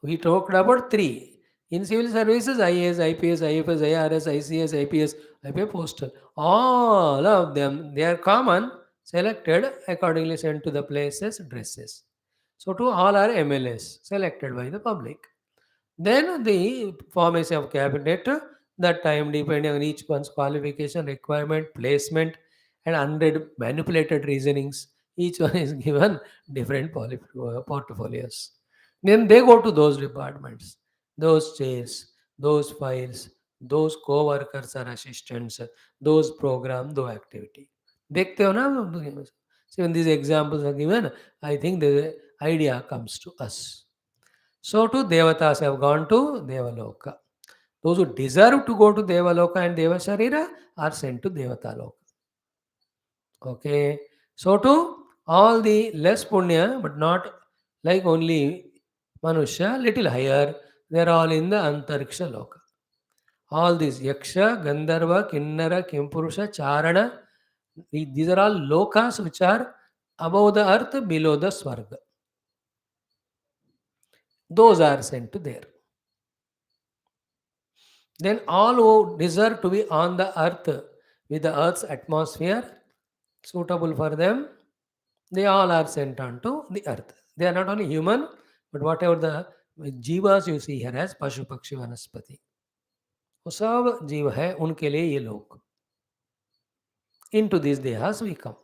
We talked about 3. In civil services, IAS, IPS, IFS, IRS, ICS, IPS, IPS postal. All of them, they are common, selected, accordingly sent to the places, dresses. So to all are MLS, selected by the public. Then the formation of cabinet, that time depending on each one's qualification, requirement, placement, and 100 manipulated reasonings. Each one is given different portfolios. Then they go to those departments, those chairs, those files, those co-workers or assistants, those program, those activity. देखते हो ना? So when these examples are given, I think the idea comes to us. So too Devatas have gone to Devaloka. Those who deserve to go to Devaloka and Devasharira are sent to Devataloka. Okay. So too all the less punya, but not like only Manusha, little higher, they are all in the Antariksha Loka. All these Yaksha, Gandharva, Kinnara, Kimpurusha, Charana, these are all lokas which are above the earth, below the Swarga. those are sent to there. Then all who deserve to be on the earth with the earth's atmosphere suitable for them, they all are sent on to the earth. They are not only human, but whatever the jivas you see here as Pashu Pakshi Vanaspati. वो सब जीव है, उनके लिए ये लोग. Into these dehas we come.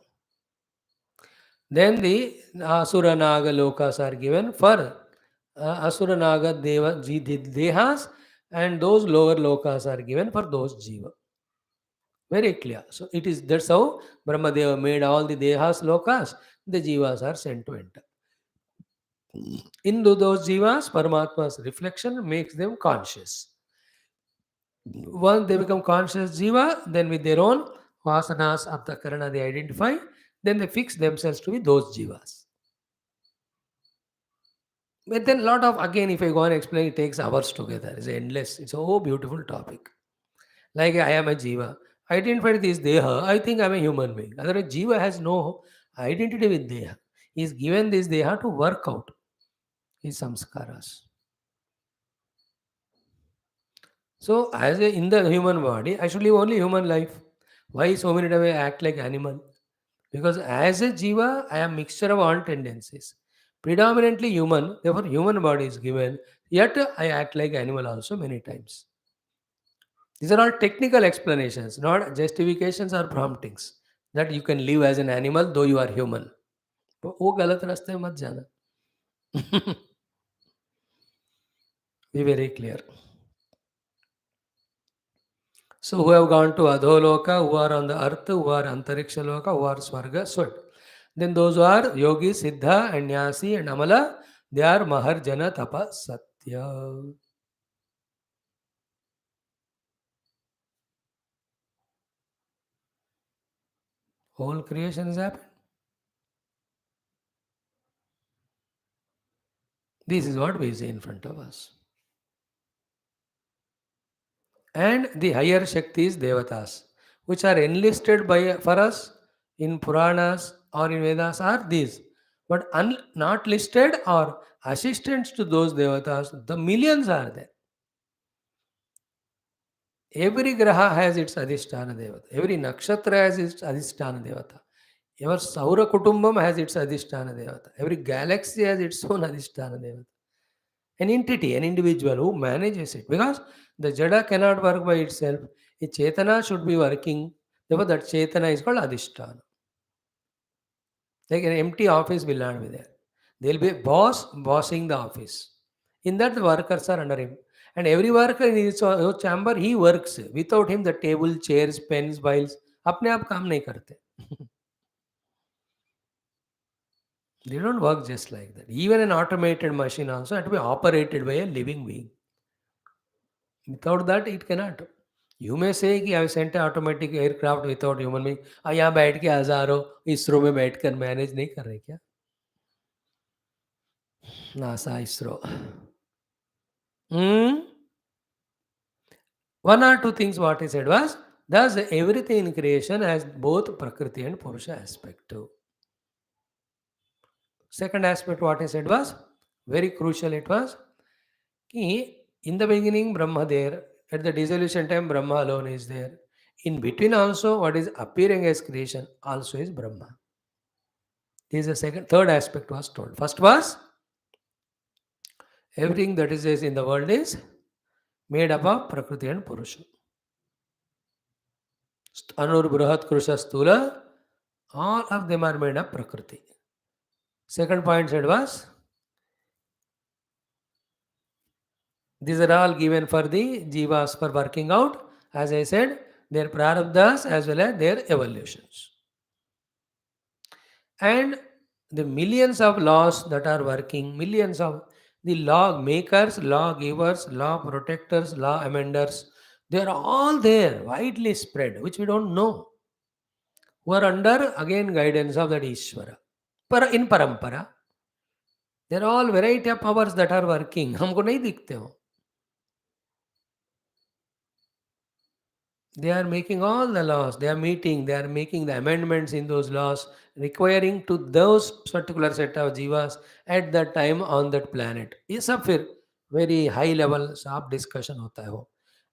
Then the Asura Naga lokas are given for Asura Naga Deva dehas, and those lower lokas are given for those jiva. Very clear. So it is, that's how Brahmadeva made all the dehas lokas, the jivas are sent to enter. Into those jivas, Paramatma's reflection makes them conscious. Once they become conscious jiva, then with their own vasanas of the karana they identify, then they fix themselves to be those jivas. But then lot of, again, if I go and explain, it takes hours together. It's endless. It's a whole beautiful topic. Like I am a jiva. Identified this deha, I think I'm a human being. Otherwise, jiva has no identity with deha. He is given this deha to work out his samskaras. So, as a, in the human body, I should live only human life. Why so many times I act like animal? Because as a jiva, I am mixture of all tendencies. Predominantly human, therefore human body is given. Yet I act like animal also many times. These are all technical explanations, not justifications or promptings. That you can live as an animal though you are human. वो गलत रास्ते में मत जाना. Be very clear. So who have gone to Adholoka, who are on the earth, who are Antariksha Loka, who are Swarga, Swarg. Then those who are Yogi, Siddha, and Nyasi, and Amala, they are Maharjana Tapa Satya. Whole creation has happened. This is what we see in front of us. And the higher Shaktis, Devatas, which are enlisted by for us in Puranas or in Vedas are these. But not listed or assistants to those Devatas, the millions are there. Every graha has its Adhisthana Devata. Every nakshatra has its Adhisthana Devata. Every Saura Kutumbam has its Adhisthana Devata. Every galaxy has its own Adhisthana Devata. An entity, an individual who manages it. Because the Jada cannot work by itself. A Chetana should be working. Therefore, that Chetana is called Adhisthana. Like an empty office will not be there. There will be a boss bossing the office. In that, the workers are under him. And every worker in his chamber, he works. Without him, the table, chairs, pens, files, अपने आप काम नहीं करते. They don't work just like that. Even an automated machine also has to be operated by a living being. Without that, it cannot. You may say कि I sent an automatic aircraft without human being. यहाँ बैठ के हजारों इसरो में बैठकर manage नहीं कर रहे क्या? NASA ISRO. One or two things what he said was, thus everything in creation has both Prakriti and Purusha aspect too. Second aspect what he said was, very crucial it was, ki in the beginning Brahma there, at the dissolution time Brahma alone is there. In between also what is appearing as creation also is Brahma. This is the third aspect was told. First was, everything that is in the world is made up of Prakriti and Purusha. Anur, Bruhat, Krusha, Stula, all of them are made of Prakriti. Second point said was, these are all given for the jivas for working out, as I said, their prarabdhas as well as their evolutions. And the millions of laws that are working, millions of the law makers, law givers, law protectors, law amenders, they are all there, widely spread, which we don't know, who are under, again, guidance of that Ishvara. In parampara, there are all variety of powers that are working. हमको नहीं दिखते हो. They are making all the laws, they are meeting, they are making the amendments in those laws requiring to those particular set of jivas at that time on that planet. ये सब फिर very high level sharp discussion होता है वो.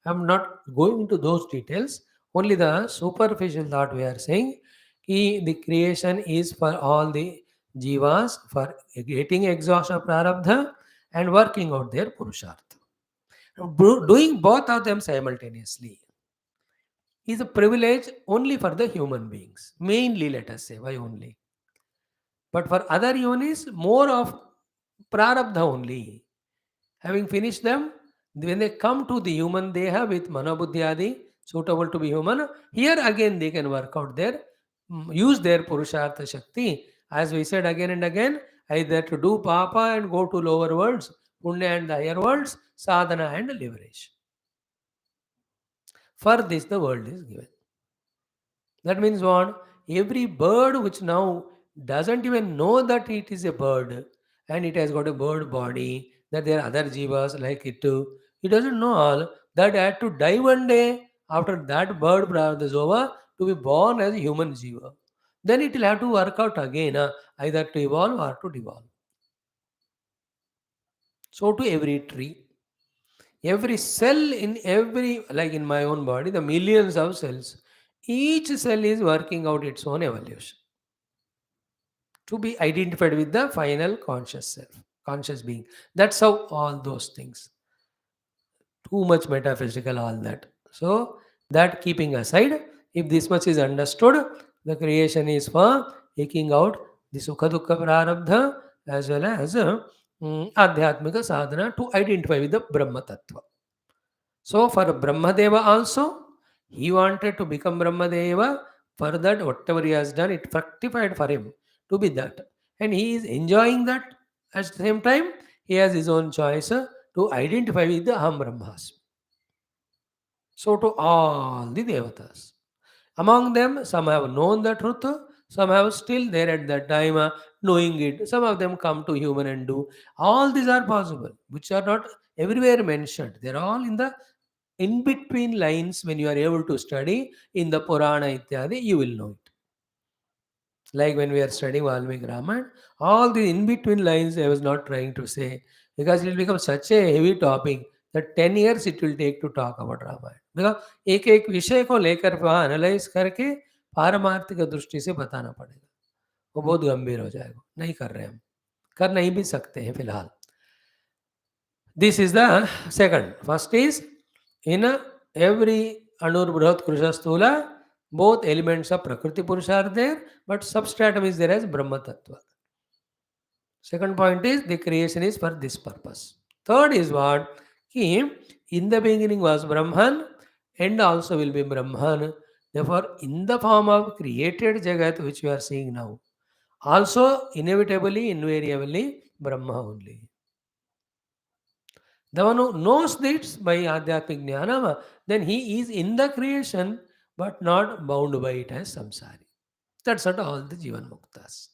I'm not going into those details. Only the superficial thought we are saying कि the creation is for all the jivas for getting exhaustion of prarabdha and working out their purushartha. Doing both of them simultaneously is a privilege only for the human beings. Mainly, let us say, why only? But for other yonis, more of prarabdha only. Having finished them, when they come to the human deha with manobuddhi adi, suitable to be human, here again they can work out their, use their purushartha shakti. As we said again and again, either to do papa and go to lower worlds, punya and the higher worlds, sadhana and liberation. For this, the world is given. That means what? Every bird which now doesn't even know that it is a bird and it has got a bird body, that there are other jivas like it too. It doesn't know all that had to die one day after that bird prarabdha is over to be born as a human jiva. Then it will have to work out again, either to evolve or to devolve. So to every tree, every cell in every, like in my own body, the millions of cells, each cell is working out its own evolution to be identified with the final conscious self, conscious being. That's how all those things. Too much metaphysical, all that. So, that keeping aside, if this much is understood, the creation is for taking out the Sukha Dukkha Prarabdha as well as Adhyatmika Sadhana to identify with the Brahma Tattva. So, for Brahmadeva also, he wanted to become Brahmadeva. For that, whatever he has done, it fructified for him to be that. And he is enjoying that. At the same time, he has his own choice to identify with the Aham Brahmasmi. So, to all the Devatas. Among them, some have known the truth, some have still there at that time knowing it. Some of them come to human and do. All these are possible, which are not everywhere mentioned. They are all in between lines. When you are able to study in the Purana Ityadi, you will know it. Like when we are studying Valmiki Ramayana, all the in between lines I was not trying to say because it will become such a heavy topic that 10 years it will take to talk about Ramayana. Because एक एक विषय को लेकर वहाँ analyse करके पारमार्थिक दृष्टि से बताना पड़ेगा. वो बहुत गंभीर हो जाएगा. नहीं कर रहे हम. कर नहीं भी सकते हैं फिलहाल. This is the second. First is in every Anur Brihat Krusha Stula, both elements of Prakrti Purusha are there, but substratum is there as Brahma Tattva. Second point is the creation is for this purpose. Third is what? Ki, in the beginning was Brahman, and also will be Brahman. Therefore, in the form of created Jagat, which we are seeing now, also inevitably, invariably, Brahma only. The one who knows this by Adhyatmic Jnana, then he is in the creation but not bound by it as samsari. That's what all the Jivan Muktas.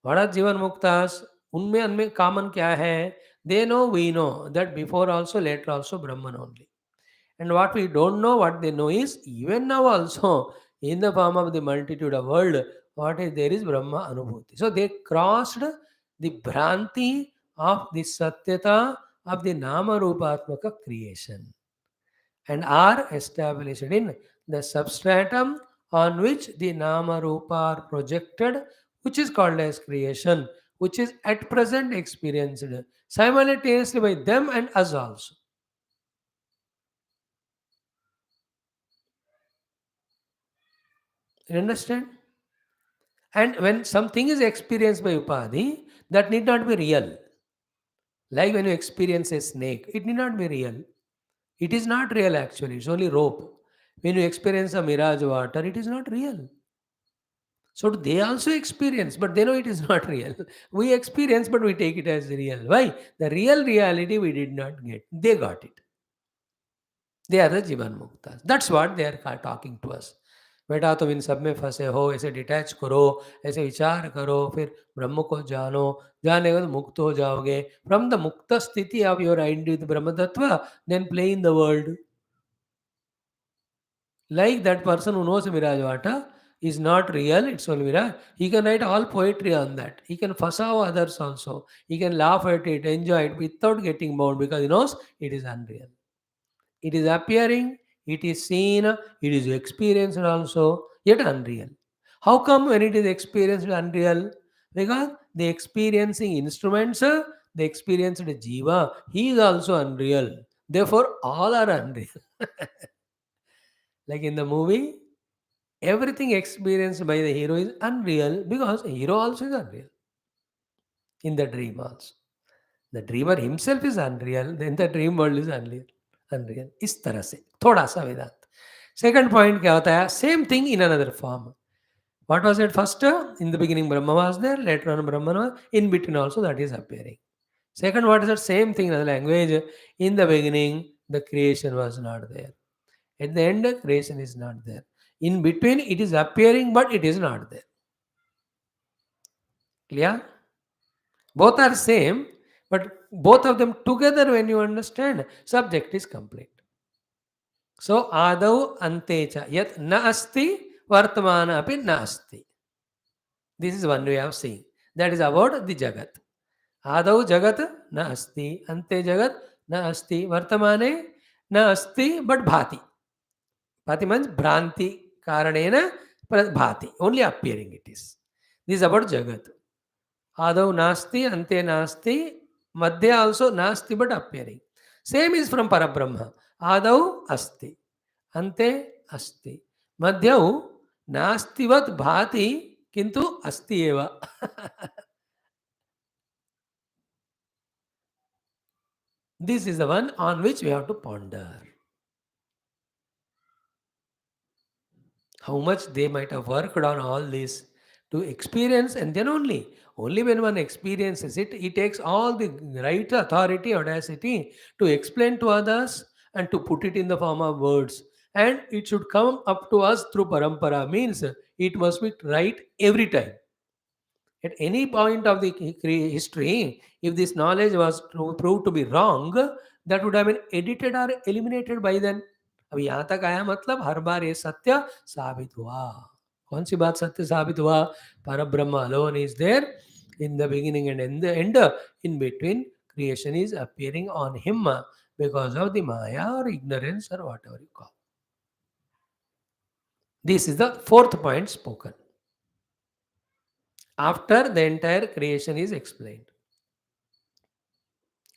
What are Jivan Muktas? उनमें common क्या है? They know, we know that before also, later also Brahman only. And what we don't know, what they know is even now also in the form of the multitude of world, what is there is Brahma Anubhuti. So they crossed the Bhranti of the Satyata of the Nama Rupatmaka creation and are established in the substratum on which the Nama Rupa are projected, which is called as creation, which is at present experienced simultaneously by them and us also. You understand? And when something is experienced by Upadhi, that need not be real. Like when you experience a snake, it need not be real. It is not real actually, it's only rope. When you experience a mirage water, it is not real. So they also experience, but they know it is not real. We experience, but we take it as real. Why? The real reality we did not get. They got it. They are the Jivan Muktas. That's what they are talking to us. बेटा तुम इन सब में फंसे हो, ऐसे detach करो, ऐसे विचार करो, फिर ब्रह्म को जानो, जाने के बाद मुक्त हो जाओगे. फ्रॉम द मुक्त स्थिति of your identity with Brahma tattva, then play in the world. Like that person who knows Mirajvata is not real, it's only Miraj. He can write all poetry on that. He can fuss off others also. He can laugh at it, enjoy it without getting bound because he knows it is unreal. It is appearing, it is seen, it is experienced also, yet unreal. How come when it is experienced unreal? Because the experiencing instruments, the experienced jiva, he is also unreal. Therefore, all are unreal. Like in the movie, everything experienced by the hero is unreal because hero also is unreal in the dream also. The dreamer himself is unreal, then the dream world is unreal. Unreal. इस तरह से थोड़ा सा वेदांत. Second point क्या होता है? Same thing in another form. What was it first? In the beginning Brahma was there, later on Brahman was, in between also that is appearing. Second, what is that? Same thing in other language. In the beginning, the creation was not there. At the end, creation is not there. In between, it is appearing, but it is not there. Clear? Both are same, but both of them together, when you understand, subject is complete. So, adau antecha yat na asti vartamana api na asti. This is one way of saying. That is about the jagat. Adau jagat na asti, ante jagat na asti, vartamane na asti, but bhati. Bhati means bhranti karanena bhati. Only appearing it is. This is about jagat. Adau nasti, ante nasti, madhya also nasti but appearing. Same is from Parabrahma. Adau asti, ante asti. Madhyau nastivat bhati kintu asti eva. This is the one on which we have to ponder. How much they might have worked on all this to experience, and then only when one experiences it, he takes all the right authority, audacity to explain to others and to put it in the form of words. And it should come up to us through parampara, means it must be right every time. At any point of the history, if this knowledge was proved to be wrong, that would have been edited or eliminated by then. अब यहाँ तक आया मतलब हर बार ये सत्य साबित हुआ. कौन सी बात सत्य साबित हुआ? परब्रह्म alone is there in the beginning and in the end. In between, creation is appearing on him because of the maya or ignorance or whatever you call. This is the fourth point spoken after the entire creation is explained.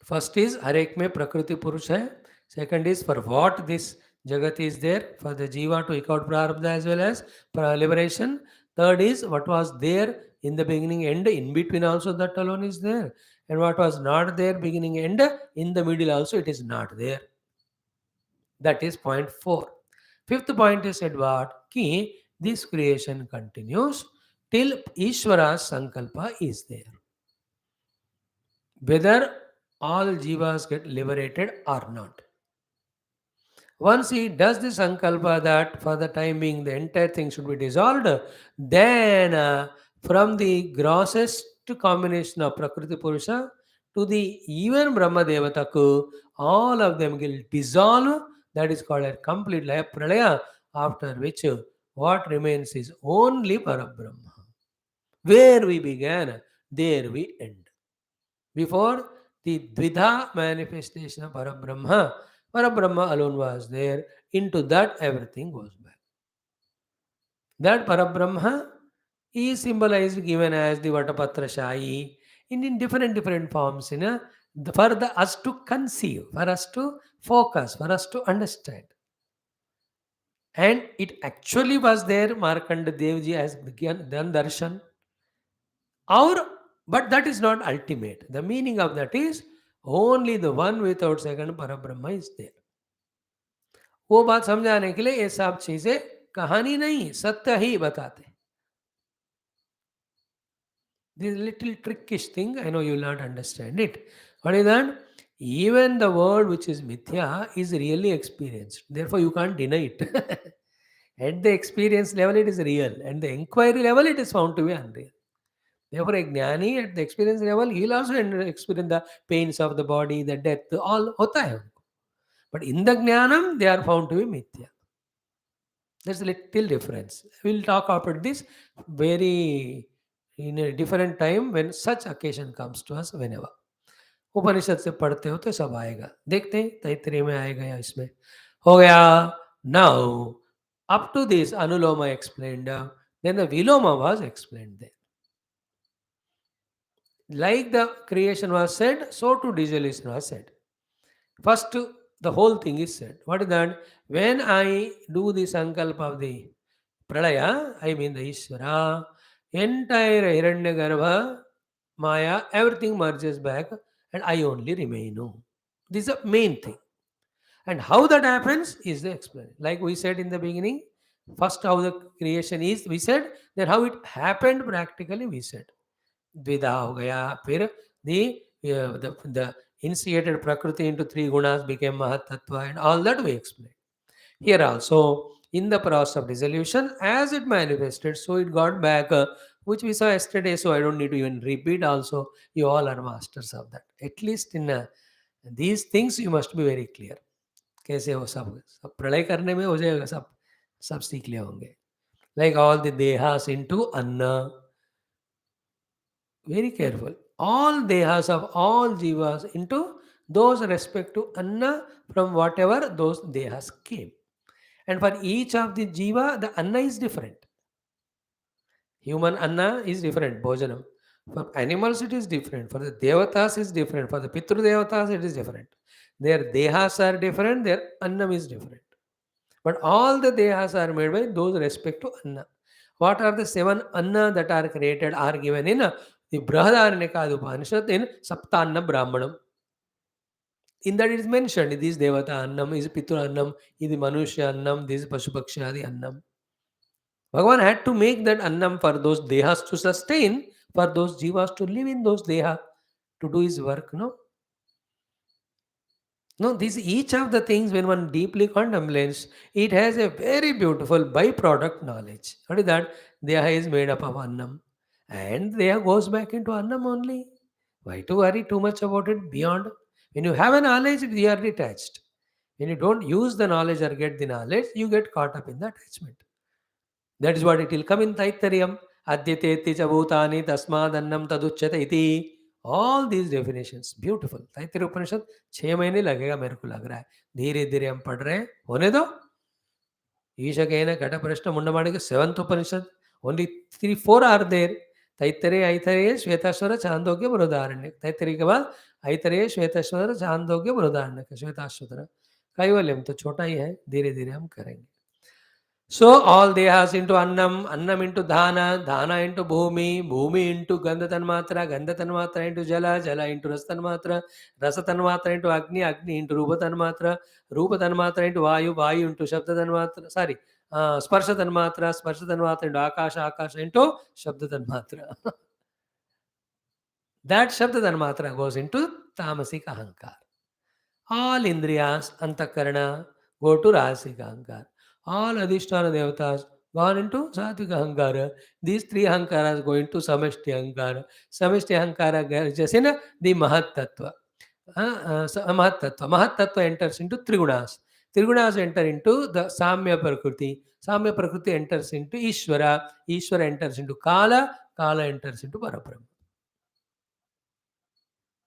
First is Harek mein Prakriti Purush hai. Second is for what this Jagat is there, for the Jiva to eke out Prarabdha as well as for liberation. Third is what was there in the beginning end, in between also that alone is there. And what was not there beginning end, in the middle also it is not there. That is point 4. Fifth point is said what? Ki this creation continues till Ishvara's Sankalpa is there. Whether all jivas get liberated or not. Once he does the sankalpa that for the time being the entire thing should be dissolved, then from the grossest combination of Prakriti Purusha to the even Brahma Devataku, all of them will dissolve. That is called a complete laya pralaya, after which what remains is only Parabrahma. Where we began, there we end. Before the Dvidha manifestation of Parabrahma alone was there. Into that everything goes back. That Parabrahma is symbolized given as the Vatapatra Shahi in different forms, for us to conceive, for us to focus, for us to understand. And it actually was there, Markanda Devji has done darshan. But that is not ultimate. The meaning of that is only the one without second Parabrahma is there. वो बात समझाने के लिए ये सब चीजें कहानी नहीं, सत्य ही बताते. This little trickish thing, I know you will not understand it. What is that? Even the world which is mithya is really experienced. Therefore, you can't deny it. At the experience level, it is real. At the inquiry level, it is found to be unreal. Therefore, a jnani at the experience level, he will also experience the pains of the body, the death, all hota hai unko. But in the jnanam, they are found to be mithya. There's a little difference. We'll talk about this very in a different time when such occasion comes to us whenever. उपनिषद से पढ़ते हो तो सब आएगा. देखते हैं तैतरीय में आएगा या इसमें. हो गया. Now, up to this Anuloma explained, then the Viloma was explained there. Like the creation was said, so to dissolution was said. First, the whole thing is said. What is that? When I do the sankalpa of the pralaya, I mean the Ishvara, entire Hiranyagarbha, Maya, everything merges back and I only remain. This is the main thing. And how that happens is the explanation. Like we said in the beginning, first how the creation is, we said, then how it happened practically, we said. द्विधा हो गया, फिर the initiated Prakrti into three gunas became Mahatattva, and all that we explained. Here also, in the process of dissolution, as it manifested, so it got back, which we saw yesterday, so I don't need to even repeat also. You all are masters of that. At least in these things you must be very clear. कैसे हो सब सब प्रलय करने में हो जाएगा, सब सब सीख लिए होंगे. Like all the dehas into anna. Very careful. All dehas of all jivas into those respective anna from whatever those dehas came. And for each of the jiva, the anna is different. Human anna is different, bhojanam. For animals, it is different. For the devatas, is different. For the pitru devatas, it is different. Their dehas are different, their annam is different. But all the dehas are made by those respective anna. What are the 7 anna that are created are given in the Brahadaranyaka Upanishad in Saptanna Brahmanam. In that it is mentioned, this is Devata Annam, this is Pitur Annam, this is Manushya Annam, this is Pashupakshadi Annam. Bhagavan had to make that Annam for those dehas to sustain, for those jivas to live in those deha, to do his work, no? No, this each of the things when one deeply contemplates, it has a very beautiful byproduct knowledge. What is that? Deha is made up of Annam. And Deha goes back into Annam only. Why to worry too much about it beyond? When you have a knowledge, you are detached. When you don't use the knowledge or get the knowledge, you get caught up in the attachment. That is what it will come in Taittariam. Adyateti cha bhutani tasmadannam taduchyata iti. All these definitions, beautiful. Taittariya Upanishad 6 महीने लगेगा मेरे को लग रहा है. धीरे धीरे हम पढ़ रहे हैं. होने दो. ईशकेन घटप्रश्न मुंडमाणिक 7th Upanishad. Only 3-4 are there. Taittiriya Aitareya Shvetashvar Chandogya Brihadaranyaka. Taittiriya के बाद ऐतरेय श्वेताश्वर छांदोग्य बृहदारण्य. श्वेताश्वर कैवल्यम तो छोटा ही है. धीरे धीरे हम करेंगे. So all dehas into annam, annam into dhana, dhana into bhumi, bhumi into gandha tanmatra, gandha tanmatra into jala, jala into rasa tanmatra, rasa tanmatra into agni, agni into rupa tanmatra, rupa tanmatra into vayu, vayu into shabda tanmatra, sorry, sparsha tanmatra, sparsha tanmatra into akasha, akasha into shabda tanmatra. That shabda tanmatra goes into tamasika ahankar. All indriyas, antakarana, go to rajasika ahankar. All adhisthana devatas gone into satvika ahankara. These 3 ahankaras go into samashti ahankara. Samashti ahankara gets in the mahat tattva. Mahat tattva. Mahat tattva enters into trigunas. Trigunas enter into the samya prakriti. Samya prakriti enters into ishvara. Ishvara enters into kala. Kala enters into parabrahma.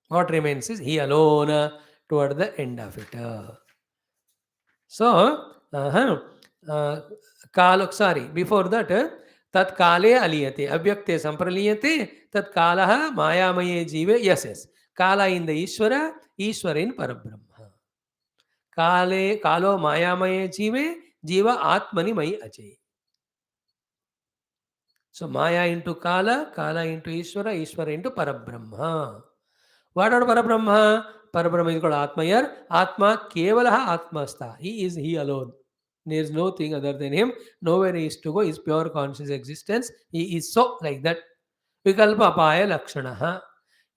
What remains is he alone toward the end of it. So, before that, tat kale aliyate, avyakte sampraliyate, tat kalaha mayamaye jive, yes. Kala in the Ishvara, Ishvara in Parabrahma. Kalo mayamaye jive, jiva atmani mai ajay. So, Maya into Kala, Kala into Ishvara, Ishvara into Parabrahma. What are Parabrahma? Parabrahma is called Atma here. Atma Kevalaha Atmasta. He is he alone. There is no thing other than him. Nowhere he is to go. His pure conscious existence. He is so like that. Vikalpa Apaya Lakshanaha.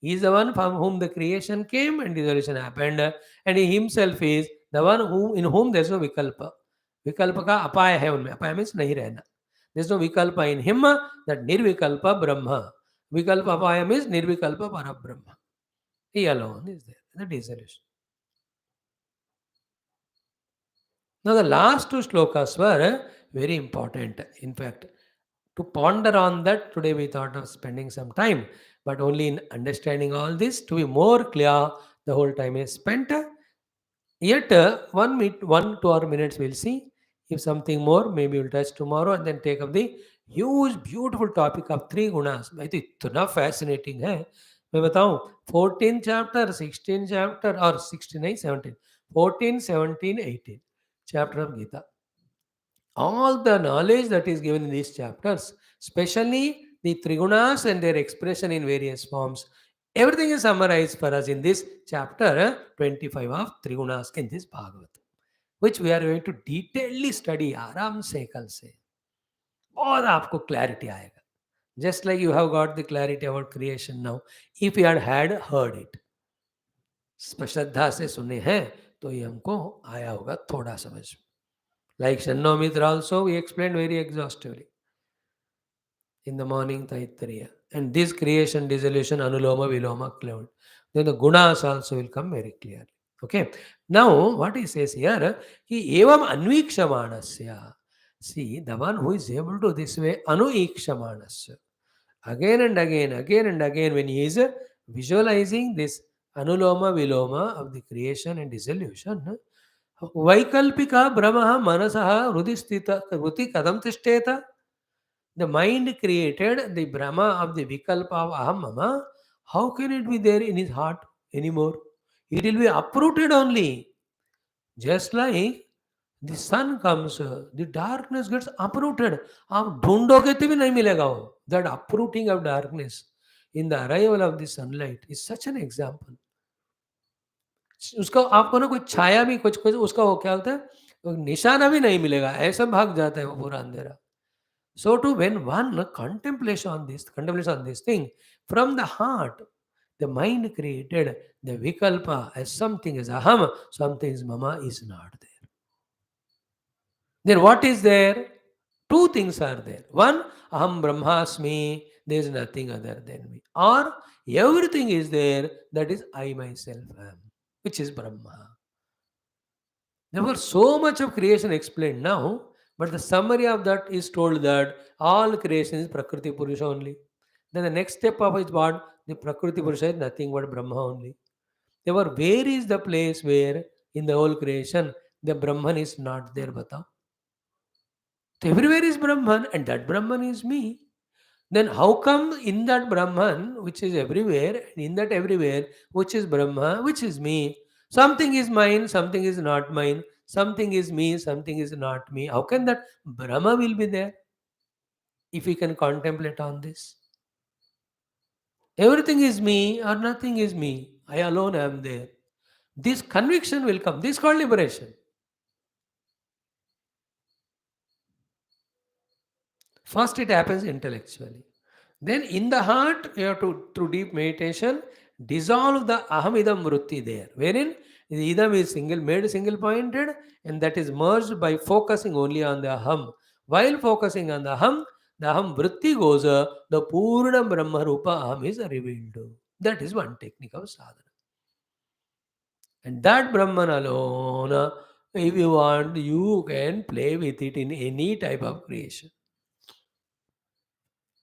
He is the one from whom the creation came and dissolution happened. And he himself is the one in whom there is no Vikalpa. Vikalpa ka apaya hai unme. Apaya means nahi rehna. There is no Vikalpa in him. That Nirvikalpa Brahma. Vikalpa apaya means Nirvikalpa Parabrahma. He alone is there. The dissolution. Now the last 2 shlokas were very important. In fact, to ponder on that, today we thought of spending some time, but only in understanding all this to be more clear. The whole time is spent. Yet, 1 2 hour minutes we'll see. If something more, maybe we'll touch tomorrow and then take up the huge, beautiful topic of three gunas. I think इतना fascinating है. मैं बताऊं 14 chapter, 16 chapter or 16 नहीं 17, 14, 17, 18 chapter of Gita. All the knowledge that is given in these chapters, especially the trigunas and their expression in various forms, everything is summarized for us in this chapter 25 of trigunas in this Bhagavatam, which we are going to detailedly study. आराम से कल से और आपको clarity आएगा. Just like you have got the clarity about creation now, if you had heard it, श्रद्धा से सुने हैं तो ये हमको आया होगा थोड़ा समझ. Like Shannomitra also, we explained very exhaustively in the morning Taittiriya. And this creation, dissolution, anuloma, viloma, cloud. Then the gunas also will come very clearly. Okay. Now, what he says here, he evam anvikshamanasya. See, the one who is able to this way, anuikshamanasya. Again and again, when he is visualizing this anuloma, viloma of the creation and dissolution, Vaikalpika Brahma Manasaha Rudistita Ruti Kadam Tishteta. The mind created the Brahma of the Vikalpa of Aham Mama. How can it be there in his heart anymore? It will be uprooted only. Just like the sun comes, the darkness gets uprooted. आप ढूंढोगे तो भी नहीं मिलेगा वो. That uprooting of darkness in the arrival of the sunlight is such an example. उसका आपको ना कोई छाया भी कुछ कुछ उसका वो क्या होता है, वो निशाना भी नहीं मिलेगा, ऐसा भाग जाता है वो पूरा अंधेरा. So to when one contemplation on this thing from the heart, the mind created the vikalpa as something is aham, something is mama is not there. Then what is there? Two things are there. One, aham brahmasmi, there is nothing other than me. Or everything is there, that is I myself am, which is Brahma. There was so much of creation explained now, but the summary of that is told that all creation is Prakrti Purusha only. Then the next step of it is what? The Prakrti Purusha is nothing but Brahma only. Therefore, where is the place where in the whole creation the Brahman is not there? Bata. So everywhere is Brahman and that Brahman is me. Then how come in that Brahman, which is everywhere, and in that everywhere, which is Brahma, which is me, something is mine, something is not mine, something is me, something is not me. How can that Brahma will be there if we can contemplate on this? Everything is me or nothing is me. I alone am there. This conviction will come. This is called liberation. First, it happens intellectually. Then, in the heart, you have to, through deep meditation, dissolve the ahamidam vritti there, wherein the idam is made single pointed, and that is merged by focusing only on the aham. While focusing on the aham vritti goes, the Purna Brahma Rupa aham is revealed. That is one technique of sadhana. And that Brahman alone, if you want, you can play with it in any type of creation.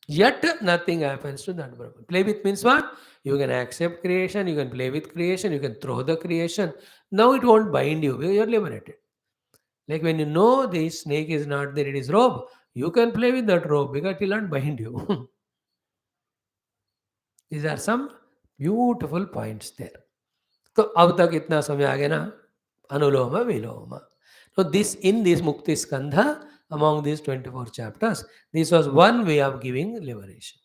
Yet nothing happens to that Brahman. Play with means what? You can accept creation, you can play with creation, you can throw the creation. Now it won't bind you. You are liberated. Like when you know the snake is not there, it is rope. You can play with that rope because it will not bind you. These are some beautiful points there. तो अब तक इतना समय आ गया ना, अनुलोम विलोम. So this in this Mukti Skandha, among these 24 chapters, this was one way of giving liberation.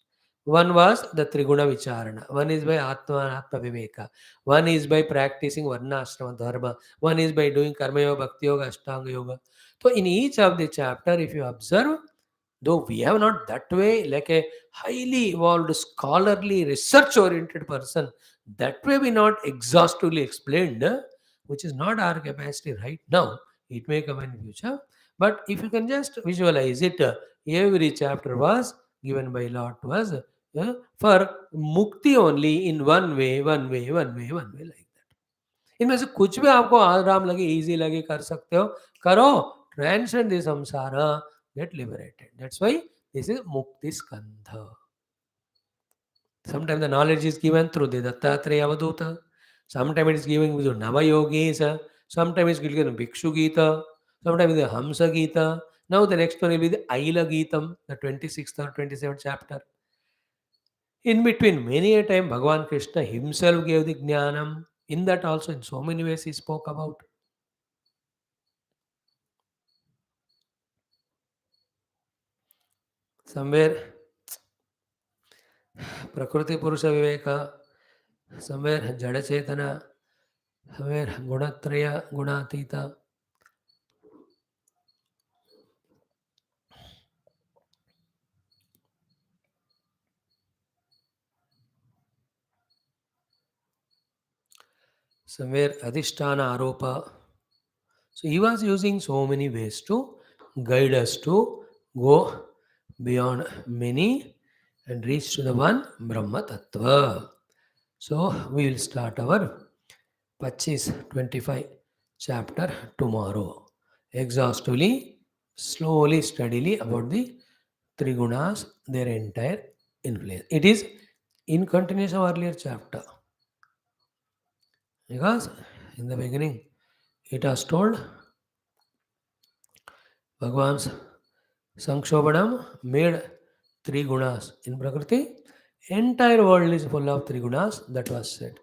One was the Triguna Vicharana. One is by Atma Viveka. One is by practicing Varna Ashrama Dharma. One is by doing Karma Yoga, Bhakti Yoga, Ashtanga Yoga. So in each of the chapter, if you observe, though we have not that way, like a highly evolved, scholarly, research-oriented person, that way we not exhaustively explained, which is not our capacity right now. It may come in future. But if you can just visualize it, every chapter was given by Lord to us for mukti only in one way, like that. इनमें से कुछ भी आपको आराम लगे, easy लगे, कर सकते हो, करो. transcend the samsara, get liberated. That's why this is Mukti Skandha. Sometimes the knowledge is given through the Dattatreya Avaduta. Sometimes it is given with the Navayogesa. Sometimes it is given Bhikshu Gita. Sometimes the Hamsa Gita. Now the next one will be the Aila Gitam, the 26th or 27th chapter. In between, many a time Bhagavan Krishna himself gave the Jnanam. In that also, in so many ways, he spoke about. Somewhere Prakrti Purusha Viveka, somewhere Jada Chetana, somewhere Gunatraya Gunatita. Somewhere Adhisthana Aropa. So he was using so many ways to guide us to go beyond many and reach to the one Brahma Tattva. So we will start our 25 chapter tomorrow. Exhaustively, slowly, steadily about the three gunas, their entire influence. It is in continuation of earlier chapter. Because in the beginning it has told Bhagavan's Sankshobanam made three gunas in Prakriti. Entire world is full of three gunas, that was said.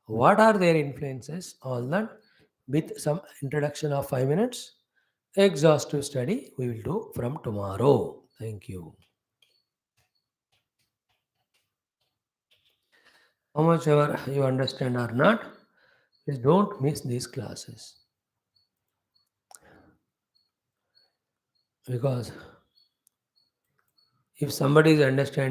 What are their influences? All that with some introduction of 5 minutes. Exhaustive study we will do from tomorrow. Thank you. How much ever you understand or not, please don't miss these classes. Because if somebody is understanding